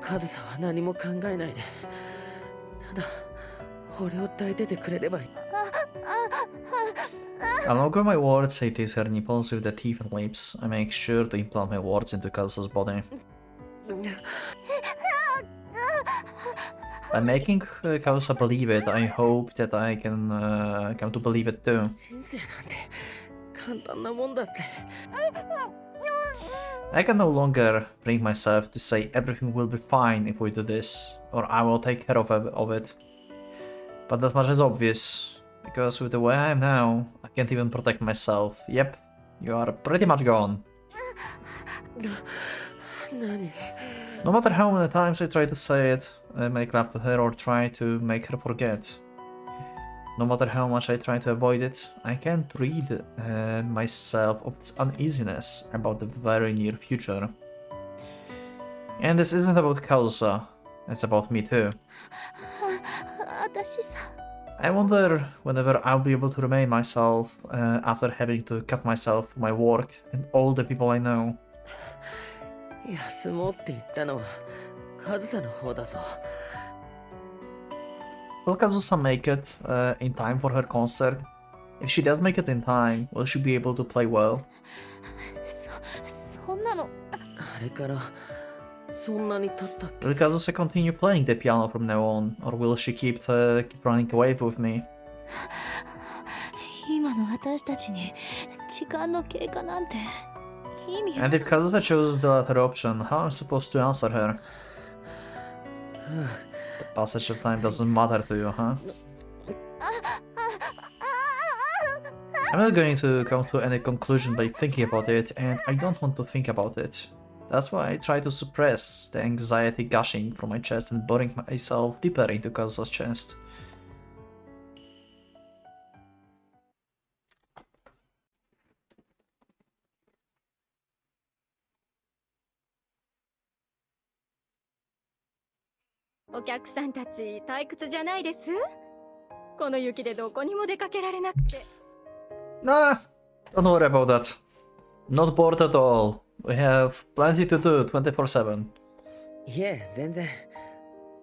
カズサは何も考えないで、ただ俺を抱いててくれればいい。 Along with my words, I tease her nipples with the teeth and lips. I make sure to implant my words into Kazusa's body. By making Kazusa believe it, I hope that I can come to believe it too. 人生なんて簡単なもんだって。 I can no longer bring myself to say everything will be fine if we do this, or I will take care of it. But that much is obvious, because with the way I am now, I can't even protect myself. Yep, you are pretty much gone. 何？ No matter how many times I try to say it, I make love to her or try to make her forget. No matter how much I try to avoid it, I can't rid myself of this uneasiness about the very near future. And this isn't about Kazusa, it's about me too. 私さ I wonder whenever I'll be able to remain myself after having to cut myself from my work and all the people I know. 休もうって言ったのはカズサの方だぞ。 Will Kazusa make it in time for her concert? If she does make it in time, will she be able to play well? そんなのあれからそんなに経ったっけ？ Will Kazusa continue playing the piano from now on, or will she keep running away with me? 今の私たちに時間の経過なんて意味 And if Kazusa chooses the latter option, how am I supposed to answer her? The passage of time doesn't matter to you, huh? I'm not going to come to any conclusion by thinking about it, and I don't want to think about it. That's why I try to suppress the anxiety gushing from my chest and burying myself deeper into Kazusa's chest.「お客さんたち退屈じゃないです？この雪でどこにも出かけられなくて。 Nah, don't worry about that. Not bored at all. We have plenty to do 24/7. いえ、全然。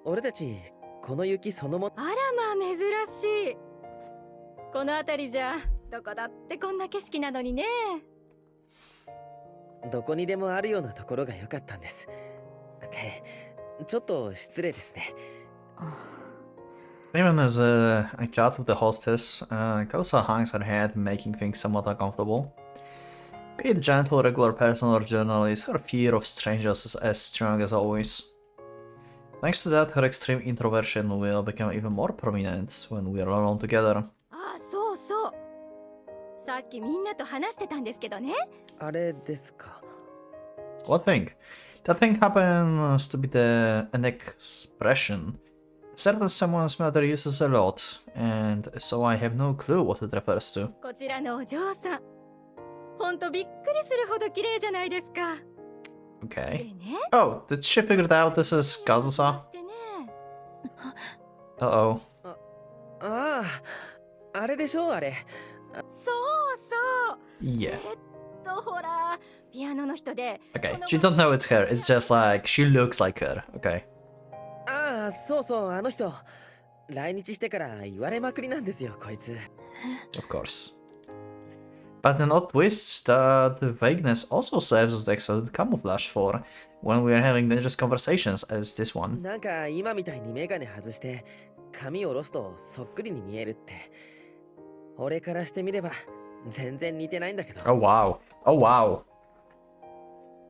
俺たちこの雪そのもあらまあ珍しい。この辺りじゃどこだってこんな景色なのにね。どこにでもあるようなところが良かったんです。ってちょっと失礼ですね。 Even as I chat with the hostess, Kosa hangs her head, making things somewhat uncomfortable. Be it gentle, regular person or journalist, her fear of strangers is as strong as always. Thanks to that, her extreme introversion will become even more prominent when we are alone together. ああそうそう。さっきみんなと話してたんですけどね。あれですか。 What thing? That thing happens to be an expression. Certain someone's mother uses a lot, and so I have no clue what it refers to. こちらのお嬢さん。ほんとびっくりするほど綺麗じゃないですか。 Okay. でね。 Oh, did she figure out this is Kazusa? してね。 Uh-oh. ああ、あれでしょあれ。そうそう。 Yeah. ほら、ピアノの人で。 Okay, she don't know it's her, it's just like, she looks like her, okay. ああ、そうそう、あの人。来日してから言われまくりなんですよ、こいつ。 Of course. But an odd twist that the vagueness also serves as the excellent camouflage for when we are having dangerous conversations as this one. なんか今みたいにメガネ外して髪を下ろすとそっくりに見えるって。俺からしてみれば全然似てないんだけど。 Oh wow. Oh wow.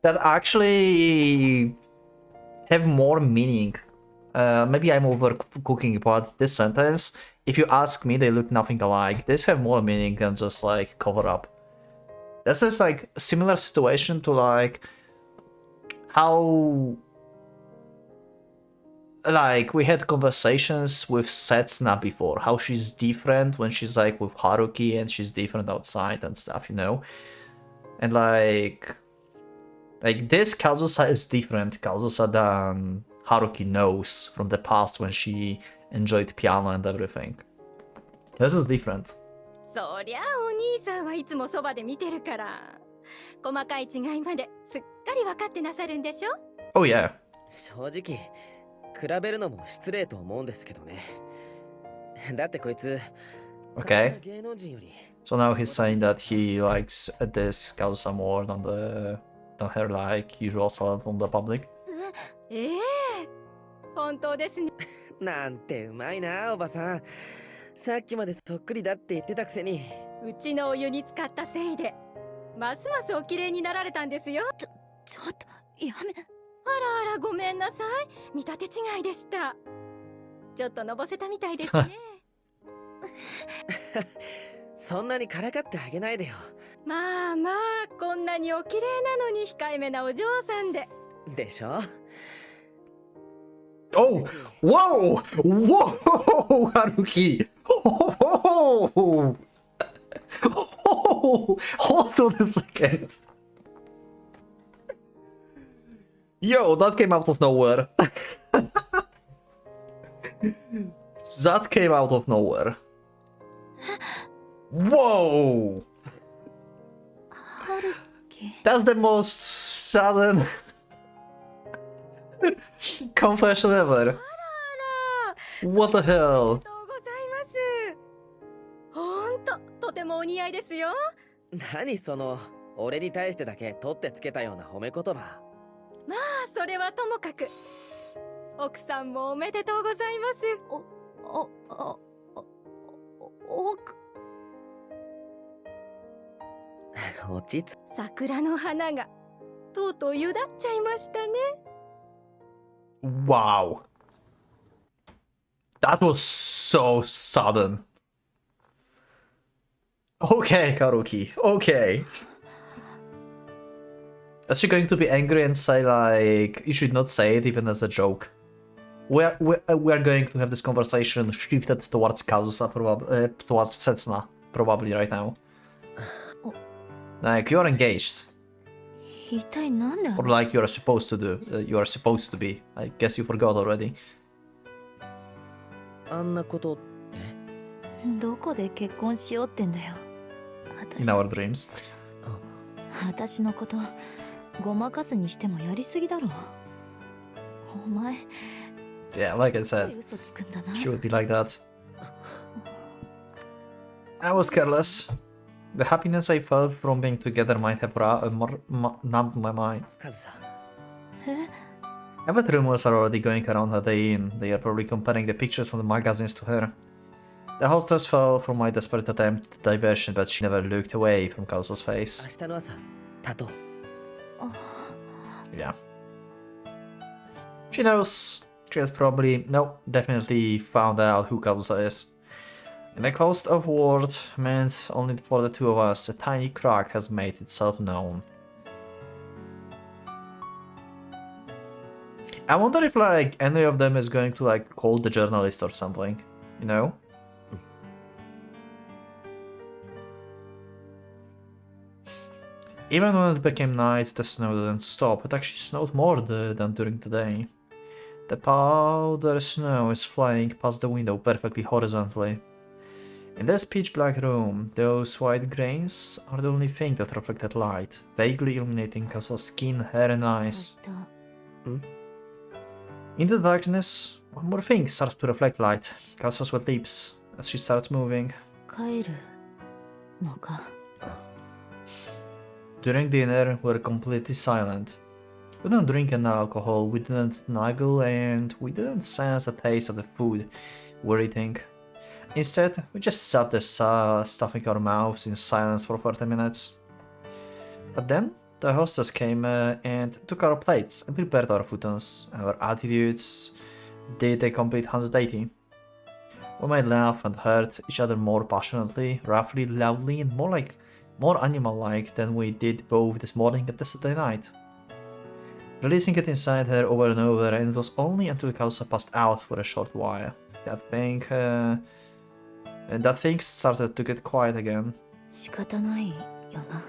That actually have more meaning. Maybe I'm overcooking, but this sentence, if you ask me, they look nothing alike. These have more meaning than just like cover up. This is like a similar situation to like how like we had conversations with Setsuna before, how she's different when she's like with Haruki and she's different outside and stuff, you know? And like this Kazusa is different Kazusa than Haruki knows from the past when she enjoyed piano and everything. This is different. そりゃお兄さんはいつもそばで見てるから。細かい違いまですっかり分かってなさるんでしょ？ Oh yeah. 正直比べるのも失礼と思うんですけどね。だってこいつ Okay. 芸能人より So now he's saying that he likes this Kazusa more than her like usual self on the public. ええ本当ですね。なんてうまいなおばさん。さっきまでそっくりだって言ってたくせに。うちのお湯に使ったせいでますますお綺麗になられたんですよ。ちょっとやめ。あらあらごめんなさい。見立て違いでした。ちょっとのぼせたみたいですね。そんなにからかってあげないでよ。まあまあこんなにお綺麗なのに控えめなお嬢さんで。でしょ？ Oh! Whoa! Whoa! Haruki! Oh! Oh! Hold on a second. Yo, that came out of nowhere. That came out of nowhere. Whoa! That's the most sudden confession ever. What the hell? ありがとうございますほんととてもお似合いですよ何その俺に対してだけ取ってつけたような褒め言葉。まあそれはともかく奥さんもおめでとうございます落ち着桜の花がとうとうゆだっちゃいましたね Wow. That was so sudden. Okay, Karuki. Okay. Is she going to be angry and say like, you should not say it even as a joke? We're going to have this conversation shifted towards Kazusa, probably, towards Setsuna, probably right now. Like, you're engaged. 一体なんで Or like you're supposed to do, you are supposed to be. I guess you forgot already. あんなことってどこで結婚しようってんだよ In our dreams. 私のことごまかすにしてもやりすぎだろお前 Yeah, like I said, 嘘つくんだな she would be like that. I was careless. The happiness I felt from being together might have numbed my mind. カズさ え I bet rumors are already going around her day in. They are probably comparing the pictures from the magazines to her. The hostess fell from my desperate attempt to diversion, but she never looked away from Kazusa's 明 face. 日の朝タト Yeah. She knows. She has probably, no, definitely found out who Kazusa is. In a closed-off world, meant only for the two of us, a tiny crack has made itself known. I wonder if, like, any of them is going to, like, call the journalist or something, you know? Even when it became night, the snow didn't stop. It actually snowed more than during the day. The powder snow is flying past the window perfectly horizontally. In this pitch-black room, those white grains are the only thing that reflected light, vaguely illuminating Kazusa's skin, hair and 明 eyes. 日 In the darkness, one more thing starts to reflect light, Kazusa's wet lips, as she starts moving. 帰るのか During dinner, we were completely silent. We didn't drink any alcohol, we didn't snuggle, and we didn't sense the taste of the food we were eating. Instead, we just sat there stuffing our mouths in silence for 30 minutes. But then, the hostess came and took our plates and prepared our futons. Our attitudes did a complete 180. We might laugh and hurt each other more passionately, roughly, loudly, and more animal-like than we did both this morning and yesterday night. Releasing it inside her over and over, and it was only until Kazusa passed out for a short while that things started to get quiet again. 仕方ないよな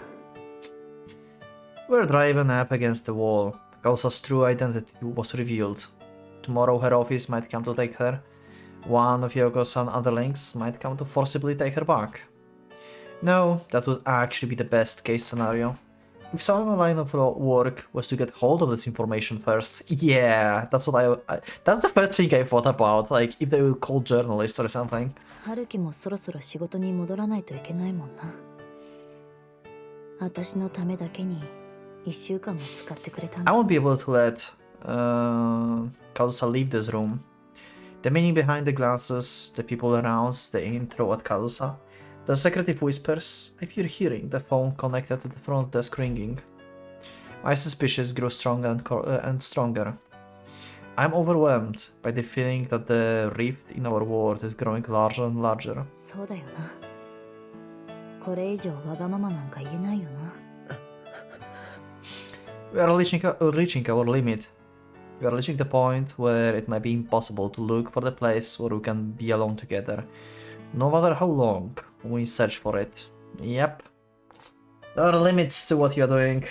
We were driving up against the wall. Kazusa's true identity was revealed. Tomorrow her office might come to take her. One of Yoko's underlings might come to forcibly take her back. No, that would actually be the best case scenario. If someone line of work was to get hold of this information first, yeah, that's what that's the first thing I thought about, like if they would call journalists or something. 春樹もそろそろ仕事に戻らないといけないもんな私のためだけに1週間も使ってくれたんだ I won't be able to let Kazusa leave this room. The meaning behind the glances, the people around, the intro at Kazusa, the secretive whispers, I fear hearing the phone connected to the front desk ringing. My suspicions grew stronger and stronger. I'm overwhelmed by the feeling that the rift in our world is growing larger and larger. そうだよなこれ以上わがままなんか言えないよな We are reaching our limit. We are reaching the point where it might be impossible to look for the place where we can be alone together, no matter how long we search for it. Yep. There are limits to what you're doing.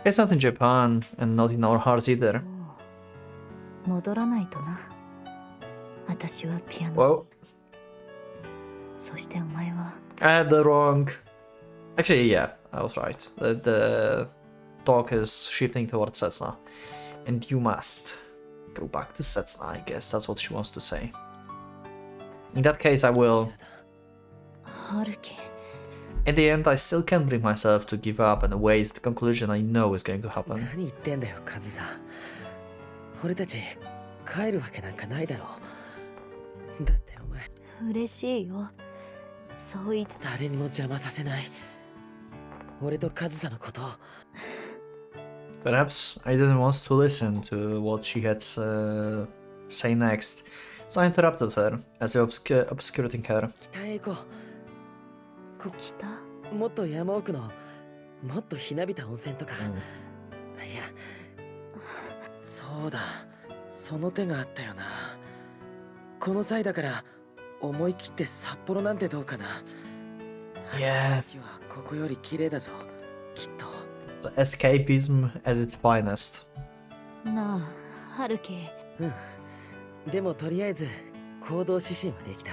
It's not in Japan, and not in our hearts either. 戻らないとな。私はピアノ。 Well, そしてお前は。 I had the wrong... Actually, yeah, I was right. The talk is shifting towards Setsuna. And you must go back to Setsuna, I guess that's what she wants to say. In that case, I will. 春樹。 In the end, I still can't bring myself to give up and await the conclusion I know is going to happen. 何言ってんだよカズさん。俺たち帰るわけなんかないだろう。だってお前嬉しいよ。そう言って。誰にも邪魔させない。俺とカズさんのことを。 Perhaps I didn't want to listen to what she had say next, so I interrupted her as if obscuring her. 北へ行こう。北。もっと山奥のもっとひなびた温泉とか、いやそうだその手があったよな。この際だから思い切って札幌なんてどうかな。Yeah. 秋はここより綺麗だぞきっと。 The escapism at its finest. なあ、春樹。でもとりあえず行動指針はできた。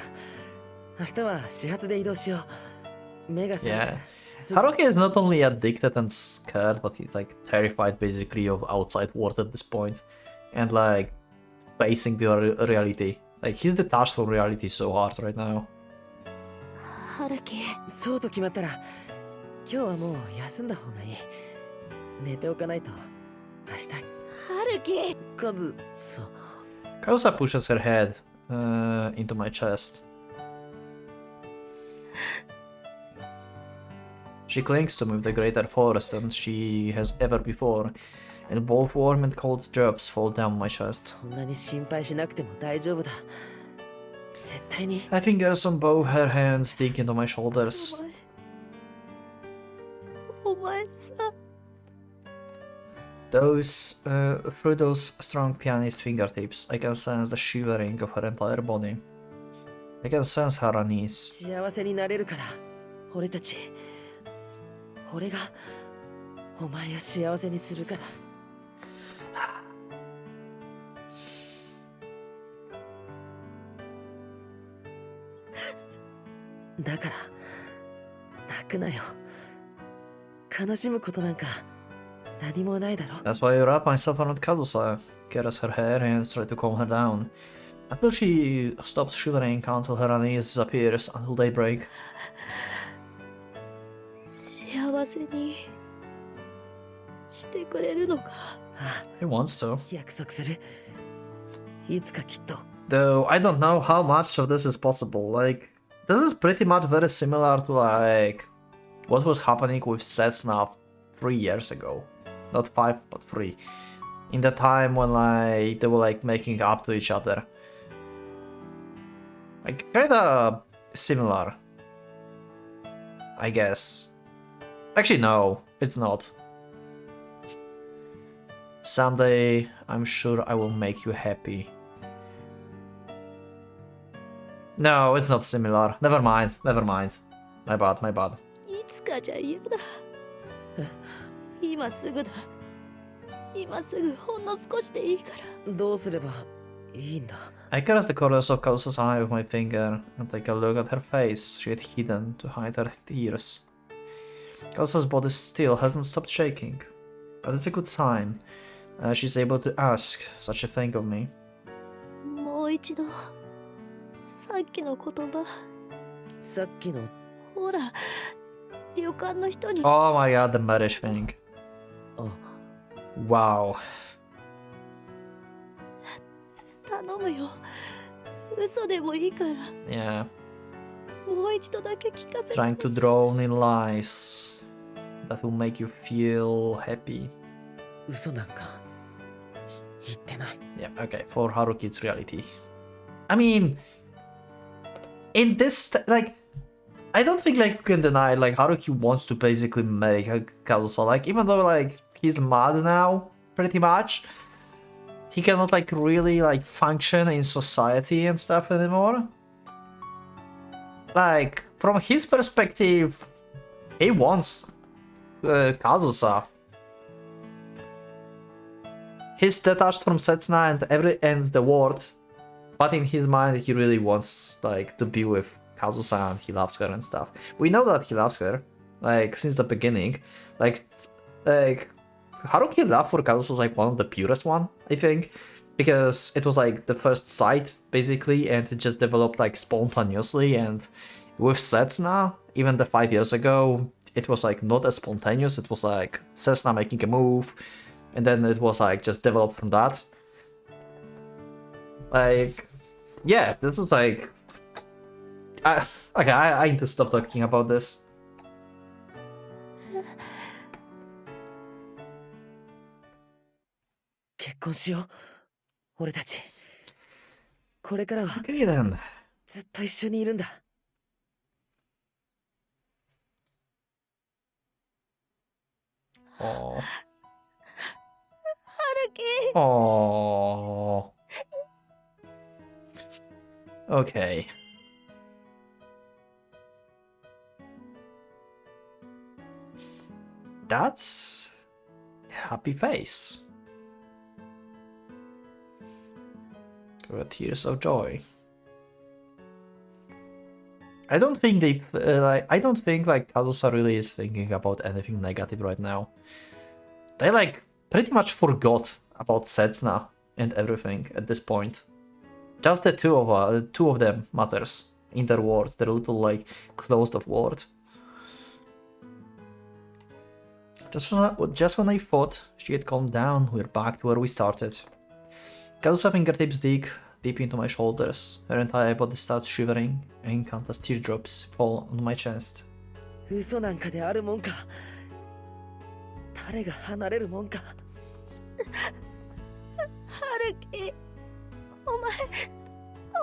明日は始発で移動しよう。目が覚め Yeah. Haruki is not only addicted and scared, but he's like terrified basically of outside world at this point. And like facing the reality. Like he's detached from reality so hard right now. 春樹。そうと決まったら今日はもう休んだ方がいい。寝ておかないと明日。春樹。カズさん。 Kausa pushes her head into my chest. She clings to me with a greater force than she has ever before, and both warm and cold drops fall down my chest. そんなに心配しなくても大丈夫だ。絶対に。 My fingers on both her hands dig into my shoulders. お前さ。Through those strong pianist fingertips, I can sense the shivering of her entire body. I can sense her unease. 幸せになれるから俺たち。俺がお前を幸せにするから。だから泣くなよ。悲しむことなんか何もないだろ。 That's why I wrap myself around Kazusa, caress her hair and try to calm her down. Until she stops shivering, until her unease disappears, until daybreak. 幸せにしてくれるのか。He wants to. 約束する。いつかきっと。 Though I don't know how much of this is possible. Like, this is pretty much very similar to like what was happening with Setsuna 3 years ago. Not 5, but 3. In the time when like they were like making up to each other. Like kinda similar. I guess. Actually no, it's not. Someday I'm sure I will make you happy. No, it's not similar. Never mind, never mind. My bad, my bad. いつかじゃ嫌だ。今すぐだ。今すぐほんの少しでいいから。どうすればいいんだ。 I caress the corners of Kausa's eye with my finger and take a look at her face she had hidden to hide her tears. Kausa's body still hasn't stopped shaking, but it's a good sign. She's able to ask such a thing of me. もう一度さっきの言葉。さっきの。ほら、旅館の人に。 Oh my god, the marriage thing. あ。 Wow. 頼むよ。嘘でもいいから。 Yeah. もう一度だけ聞かせて。 Trying to drown in lies that will make you feel happy. 嘘なんか言ってない。 Yeah, okay, for Haruki it's reality. I mean, in this, like, I don't think like you can deny like Haruki wants to basically marry Kazusa. Like, even though like he's mad now, pretty much, he cannot like really like function in society and stuff anymore. like, from his perspective, he wants Kazusa. He's detached from Setsuna and the world, but in his mind he really wants like to be with Kazusa and he loves her and stuff. We know that he loves her, like since the beginning. Like Haruki love for Kazusa is like one of the purest one, I think. Because it was like the first sight basically and it just developed like spontaneously, and with Setsuna, even the 5 years ago, it was like not as spontaneous, it was like Setsuna making a move, and then it was like just developed from that. Like, yeah, this is like... okay, I need to stop talking about this. 結婚しよう。俺たち。これからは Okay then. ずっと一緒にいるんだ。Oh. 春樹 Oh. Okay. That's happy face. Tears of joy. I don't think they I don't think like Kazusa really is thinking about anything negative right now. They like pretty much forgot about Setsuna and everything at this point. Just the two of them matters in their world, their little like closed off world. Just when I thought she had calmed down, we're back to where we started. Kazusa's fingertips dig deep into my shoulders. Her entire body starts shivering, and countless teardrops fall on my chest. 嘘なんかであるもんか。誰が離れるもんか。春樹お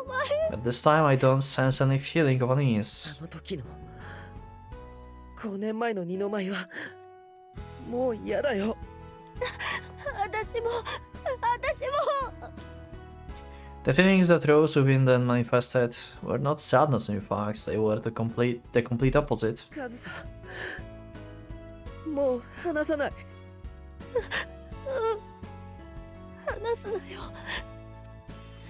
前 At this time, I don't sense any feeling of unease. あの時の5年前の二の舞はもう嫌だよ。私も The feelings that rose within then manifested were not sadness, in fact, they were the complete opposite. カズさん、もう離さない。話すなよ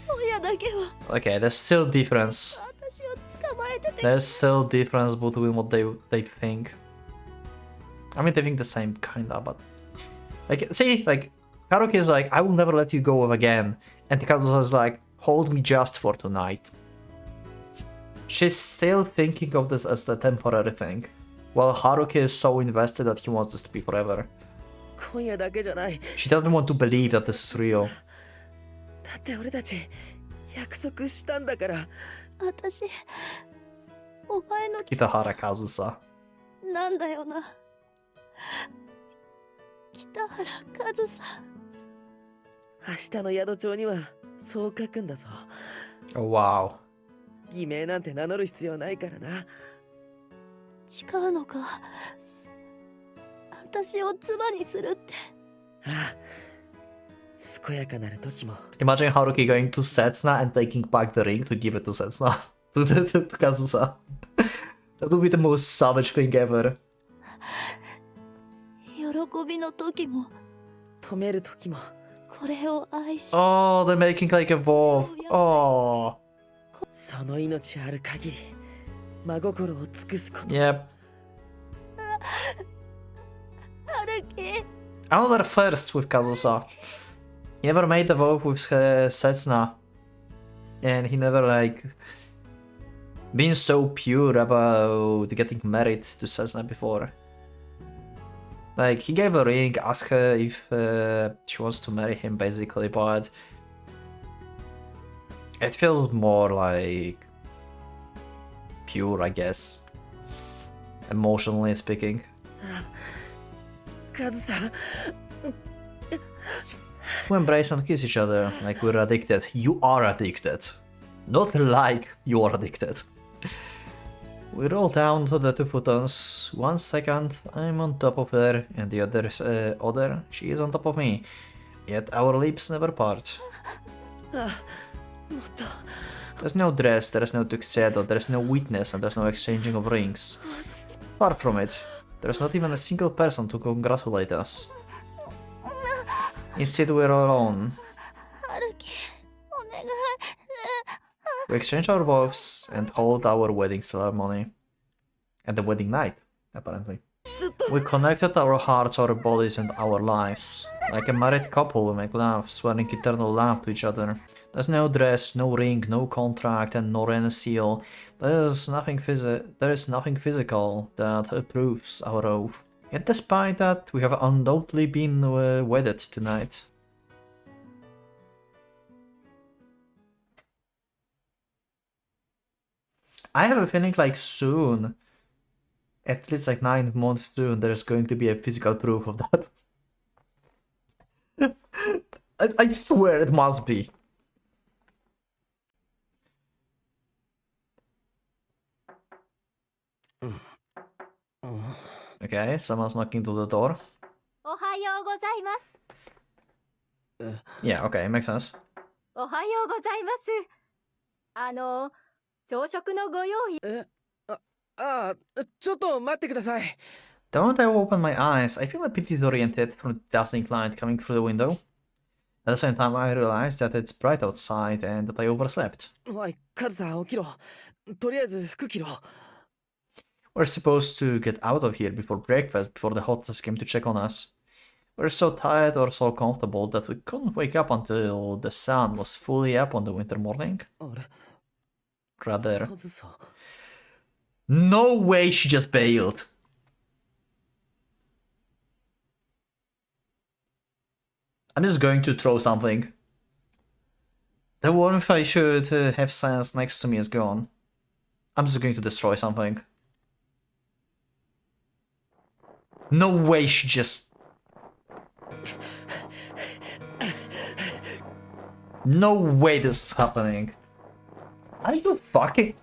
親だけは Okay, there's still difference. 私を捕まえてて There's still difference between what they think. I mean, they think the same kinda, but like, see, like Haruki is like, I will never let you go again, and Kazusa is like, hold me just for tonight. She's still thinking of this as the temporary thing, while Haruki is so invested that he wants this to be forever. 今夜だけじゃない。 She doesn't want to believe that this is real. だって俺たち約束したんだから。私お前の Kitahara Kazusa. なんだよな北原和さん明日の宿帳にはそう書くんだぞ。 Oh, wow. 偽名なんて名乗る必要ないからな。誓うのか私を妻にするってああ、健やかなる時も。 Imagine Haruki going to Setsuna and taking back the ring to give it to Setsuna. to Kazusa. That would be the most savage thing ever. 喜びの時も止める時も。これを愛し Oh, they're making like a vow. Oh. その命ある限り真心を尽くすこと。 Yep. 春樹 Another first with Kazusa. He never made the vow with Setsuna. And he never like been so pure about getting married to Setsuna before. Like, he gave a ring, asked her if she wants to marry him, basically, but it feels more like pure, I guess, emotionally speaking. カズさん、 We embrace and kiss each other like we're addicted. You are addicted. Not like you are addicted. We roll down to the two futons. 1 second, I'm on top of her, and the other, she is on top of me. Yet our lips never part. ああ、もっと There's no dress, there is no tuxedo, there is no witness, and there's no exchanging of rings. Far from it. There's not even a single person to congratulate us. Instead, we're alone. 春樹お願い We exchange our vows and hold our wedding ceremony. And the wedding night, apparently. We connected our hearts, our bodies, and our lives. Like a married couple, we make love, swearing eternal love to each other. There's no dress, no ring, no contract, and nor any seal. There is nothing physical that proves our oath. Yet despite that, we have undoubtedly been wedded tonight. I have a feeling like soon, at least like 9 months soon, there's going to be a physical proof of that. I swear it must be. Okay, someone's knocking to the door. おはようございます。 Yeah, okay, makes sense. おはようございます。朝食のご用意。ちょっと待ってください。 Don't I open my eyes? I feel a bit disoriented from the dazzling light coming through the window. At the same time, I realize that it's bright outside and that I overslept. おい、カズさん起きろ。とりあえず服着ろ。 We're supposed to get out of here before breakfast, before the hostess came to check on us. We're so tired or so comfortable that we couldn't wake up until the sun was fully up on the winter morning. あれ、 Rather, カズさん。 no way she just bailed. I'm just going to throw something. The warmth I should have sensed next to me is gone. I'm just going to destroy something. No way she just... No way this is happening. Are you fucking...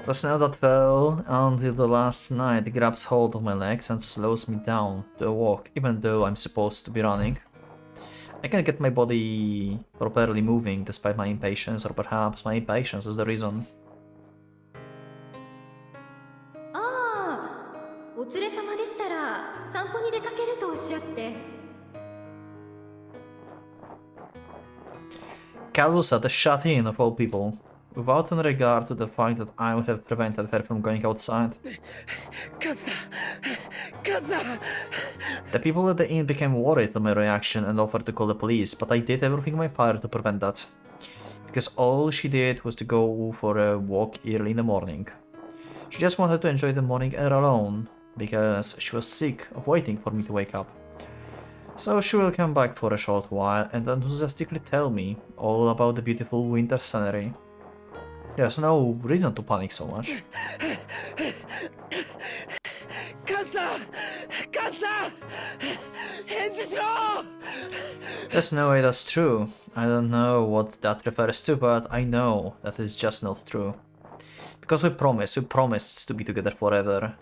The snow that fell until the last night grabs hold of my legs and slows me down to a walk, even though I'm supposed to be running. I can't get my body properly moving despite my impatience, or perhaps my impatience is the reason. ああ、お連れ様でしたら散歩に出かけるとおっしゃって。 Kazusa, the shut-in of all people, without any regard to the fact that I would have prevented her from going outside. カズさん、カズさん。 The people at the inn became worried at my reaction and offered to call the police, but I did everything in my power to prevent that. Because all she did was to go for a walk early in the morning. She just wanted to enjoy the morning air alone, because she was sick of waiting for me to wake up. So she will come back for a short while and enthusiastically tell me all about the beautiful winter scenery. There's no reason to panic so much. カズさん、カズさん、返事しろ。 There's no way that's true. I don't know what that refers to, but I know that it's just not true. Because we promised to be together forever.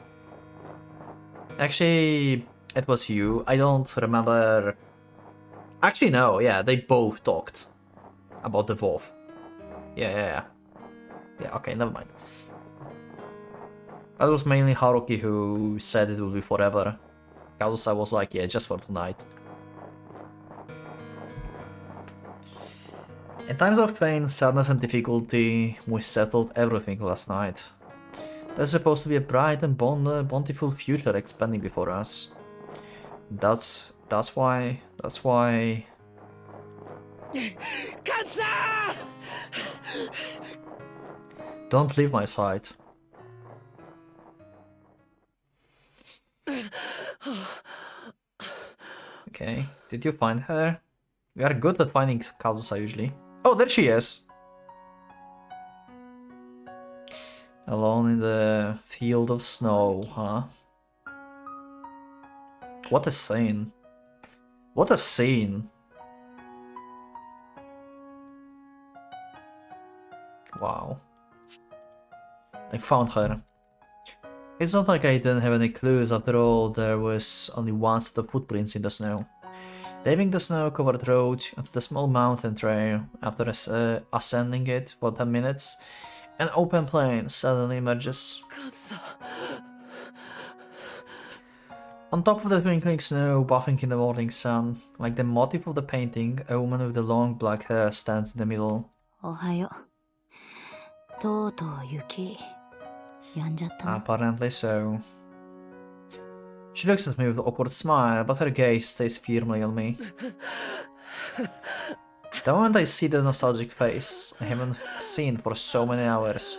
Actually, it was you. I don't remember. Actually, no, yeah, they both talked about the wolf. Yeah, okay, never mind. That was mainly Haruki who said it would be forever. Kazusa was like, yeah, just for tonight. In times of pain, sadness and difficulty, we settled everything last night. There's supposed to be a bright and bountiful future expanding before us. That's why... カズさん。 Don't leave my side. Okay, did you find her? We are good at finding Kazusa usually. Oh, there she is! Alone in the field of snow, huh? What a scene. What a scene. Wow. I found her. It's not like I didn't have any clues. After all, there was only one set of footprints in the snow. Leaving the snow-covered road onto the small mountain trail, after ascending it for 10 minutes, an open plain suddenly emerges. カズさん On top of the twinkling snow, buffing in the morning sun, like the motif of the painting, a woman with the long black hair stands in the middle. おはよう。とうとう雪やんじゃったな。 Apparently so. She looks at me with an awkward smile, but her gaze stays firmly on me. The moment I see the nostalgic face I haven't seen for so many hours,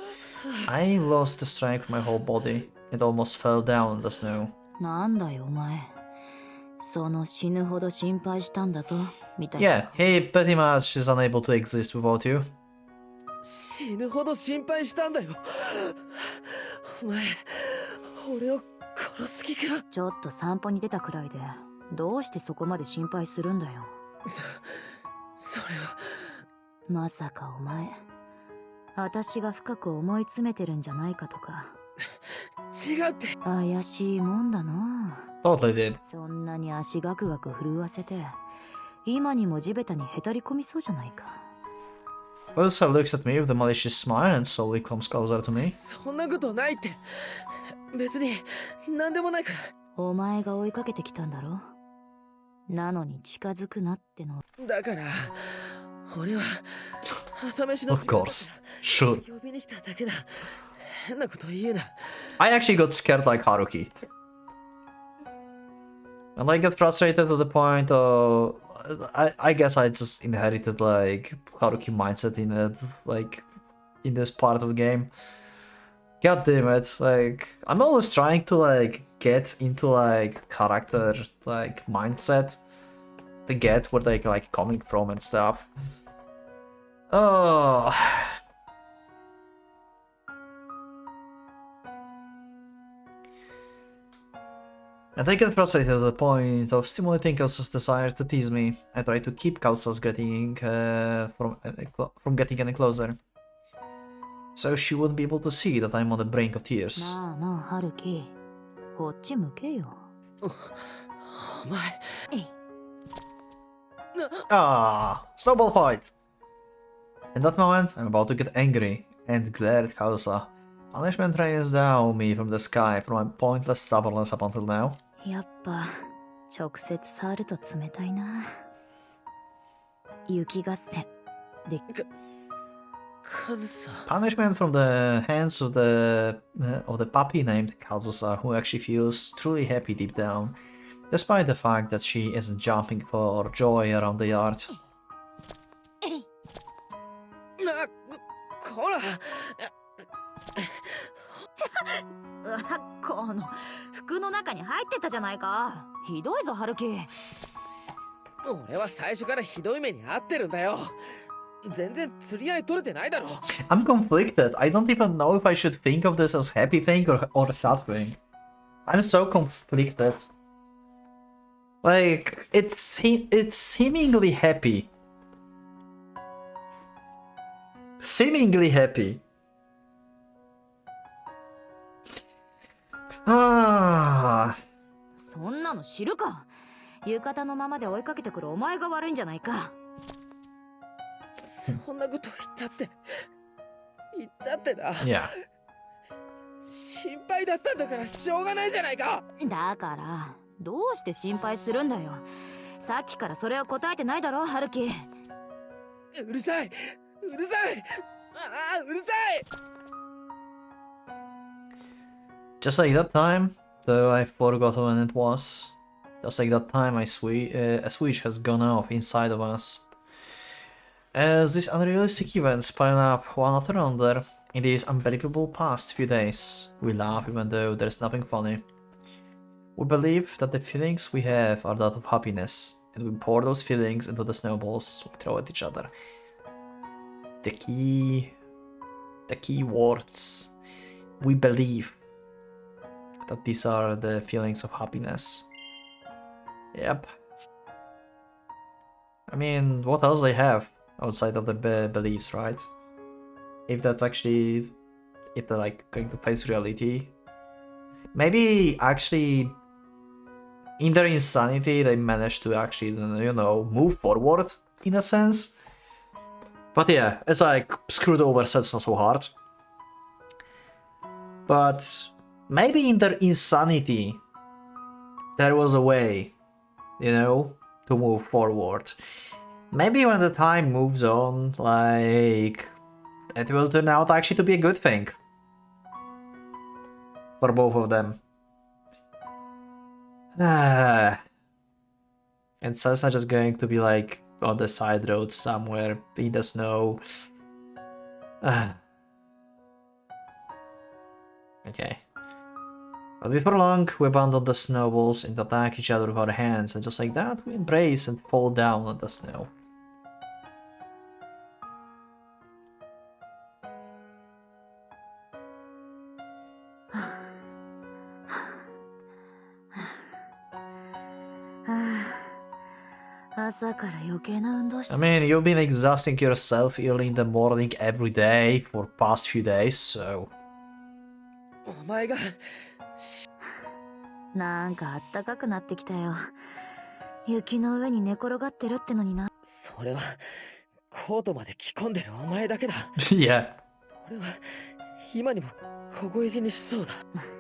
I lost the strength of my whole body. It almost fell down in the snow. なんだよお前。その死ぬほど心配したんだぞみたいな。 Yeah, he pretty much is unable to exist without you. 死ぬほど心配したんだよお前俺を殺す気かちょっと散歩に出たくらいでどうしてそこまで心配するんだよ。それはまさかお前私が深く思い詰めてるんじゃないかとか。違うって怪しいもんだな。 Totally did. そんなに足ガクガク震わせて今にも地べたにへたり込みそうじゃないか。 Elsa looks at me with a malicious smile and slowly comes closer to me. そんなことないって別に何でもないからお前が追いかけてきたんだろ。なのに近づくなっての。だから俺は朝飯の Of course. Sure. 呼びに来ただけだ変なこと言うな I actually got scared like Haruki. And I get frustrated to the point of... I guess I just inherited like Haruki mindset in it, like in this part of the game. God damn it, like I'm always trying to like get into like character like mindset to get where they like coming from and stuff. Oh. And I get frustrated to the point of stimulating Kausa's desire to tease me. I try to keep Kausa's getting from getting any closer, so she wouldn't be able to see that I'm on the brink of tears. なあなあ春樹こっち向けよ。お前 Ah, snowball fight! In that moment, I'm about to get angry and glare at Kausa. Punishment rains down on me from the sky for my pointless stubbornness up until now. やっぱ直接触ると冷たいな。雪合戦でカズさん Punishment from the hands of the puppy named Kazusa, who actually feels truly happy deep down, despite the fact that she isn't jumping for joy around the yard. なこらうわこの服の中に入ってたじゃないか。ひどいぞ春樹。俺は最初からひどい目に遭ってるんだよ全然釣り合い取れてないだろ I'm conflicted. I don't even know if I should think of this as happy thing or sad thing. I'm so conflicted. Like it's seemingly happy. Seemingly happy. Ah. そんなの知るか。浴衣のままで追いかけてくるお前が悪いんじゃないか。そんなこと言ったってな Yeah. 心配だったんだからしょうがないじゃないかだからどうして心配するんだよ。さっきからそれを答えてないだろ春樹。うるさいうるさいああうるさい Just like that time, though I forgot when it was. Just like that time, a switch has gone off inside of us. As these unrealistic events pile up one after another in these unbelievable past few days, we laugh even though there's nothing funny. We believe that the feelings we have are that of happiness, and we pour those feelings into the snowballs we throw at each other. The key words. We believe that these are the feelings of happiness. Yep. I mean, what else they have outside of the beliefs, right? if that's actually, if they're like going to face reality. Maybe actually in their insanity they managed to actually, you know, move forward in a sense. But yeah, it's like screwed over Setsuna so hard. But maybe in their insanity there was a way, you know, to move forward. Maybe when the time moves on, like, it will turn out actually to be a good thing for both of them. And Setsuna just going to be like on the side road somewhere in the snow. Okay. But before long, we abandon the snowballs and attack each other with our hands, and just like that, we embrace and fall down on the snow. I mean, you've been exhausting yourself early in the morning every day for past few days, so... お前がなんかあったかくなってきたよ。雪の上に寝転がってるってのにな。それはコートまで着込んでるお前だけだ。 Yeah. 俺は今にも凍え死にしそうだ。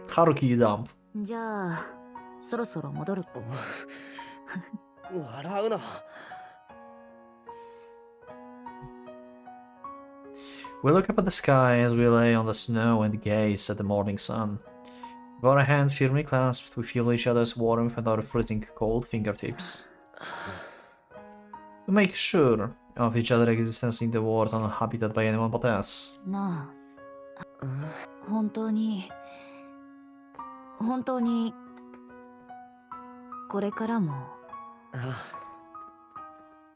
Haruki, you dumb. じゃあ、そろそろ戻る。笑うな。 We look up at the sky as we lay on the snow and gaze at the morning sun. With our hands firmly clasped, we feel each other's warmth and our freezing cold fingertips. We make sure of each other's existence in the world uninhabited by anyone but us. なあ、本当に、これからも。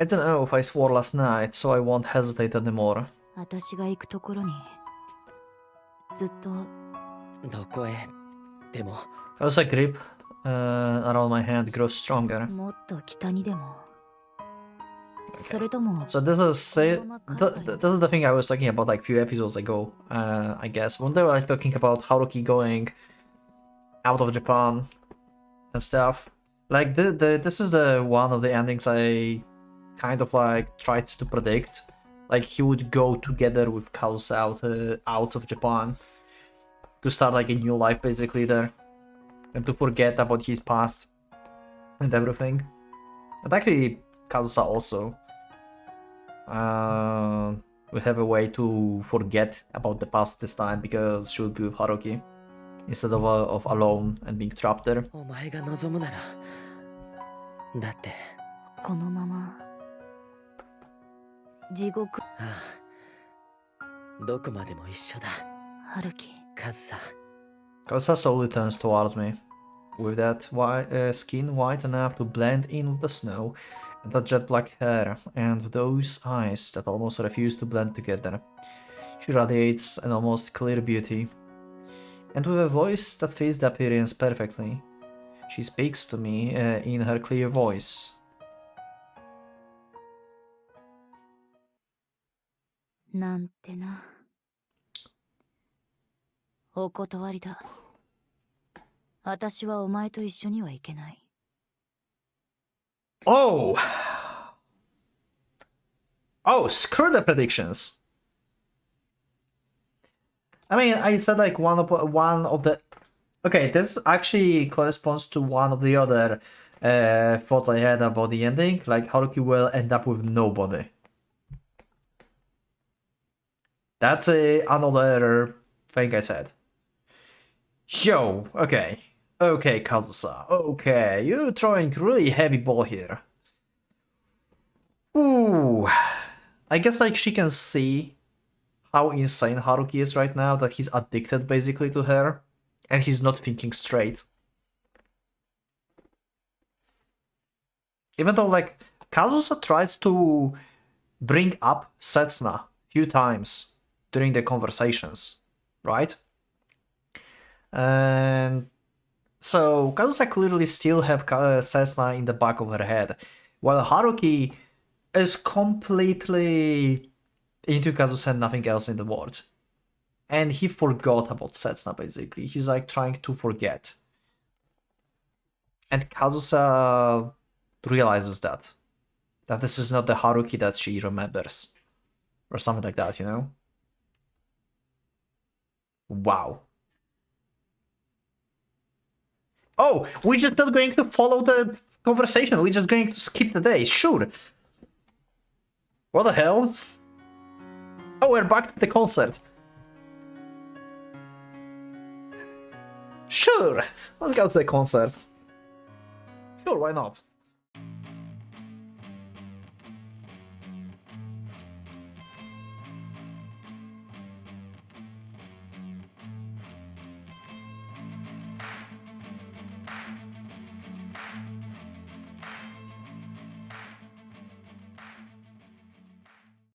It's an oath I swore last night, so I won't hesitate anymore. 私が行くところに、ずっと。どこへでも。 As I grip around my hand grows stronger. もっと北にでも。それとも。 So this is the thing I was talking about like few episodes ago, I guess. When they were like talking about Haruki going out of Japan and stuff. Like this is the one of the endings I kind of like tried to predict. Like he would go together with Kazusa out of Japan to start like a new life basically there, and to forget about his past and everything. And actually Kazusa also we have a way to forget about the past this time because she will be with Haruki instead of alone and being trapped there. お前が望むなら。だって。このまま。地獄。ああ。どこまでも一緒だ。春樹。カズサ。Kazusa slowly turns towards me, with that skin white enough to blend in with the snow, and that jet black hair, and those eyes that almost refuse to blend together. She radiates an almost clear beauty, and with a voice that fits the appearance perfectly, she speaks to me in her clear voice. なんてな。お断りだ。私はお前と一緒には行けない。Oh! Oh, screw the predictions! I mean, I said like one of the... Okay, this actually corresponds to one of the other thoughts I had about the ending. Like, Haruki will end up with nobody. That's another thing I said. Yo, okay. Okay, Kazusa. Okay, you're throwing really heavy ball here. Ooh. I guess like she can see how insane Haruki is right now, that he's addicted basically to her, and he's not thinking straight. Even though like Kazusa tried to bring up Setsuna few times during the conversations, right? And so Kazusa clearly still have Setsuna in the back of her head, while Haruki is completely into Kazusa and nothing else in the world. And he forgot about Setsuna, basically. He's like trying to forget. And Kazusa realizes that this is not the Haruki that she remembers. Or something like that, you know? Wow. Oh, we're just not going to follow the conversation. We're just going to skip the day. Sure. What the hell? Oh, we're back to the concert. Sure. Let's go to the concert. Sure, why not?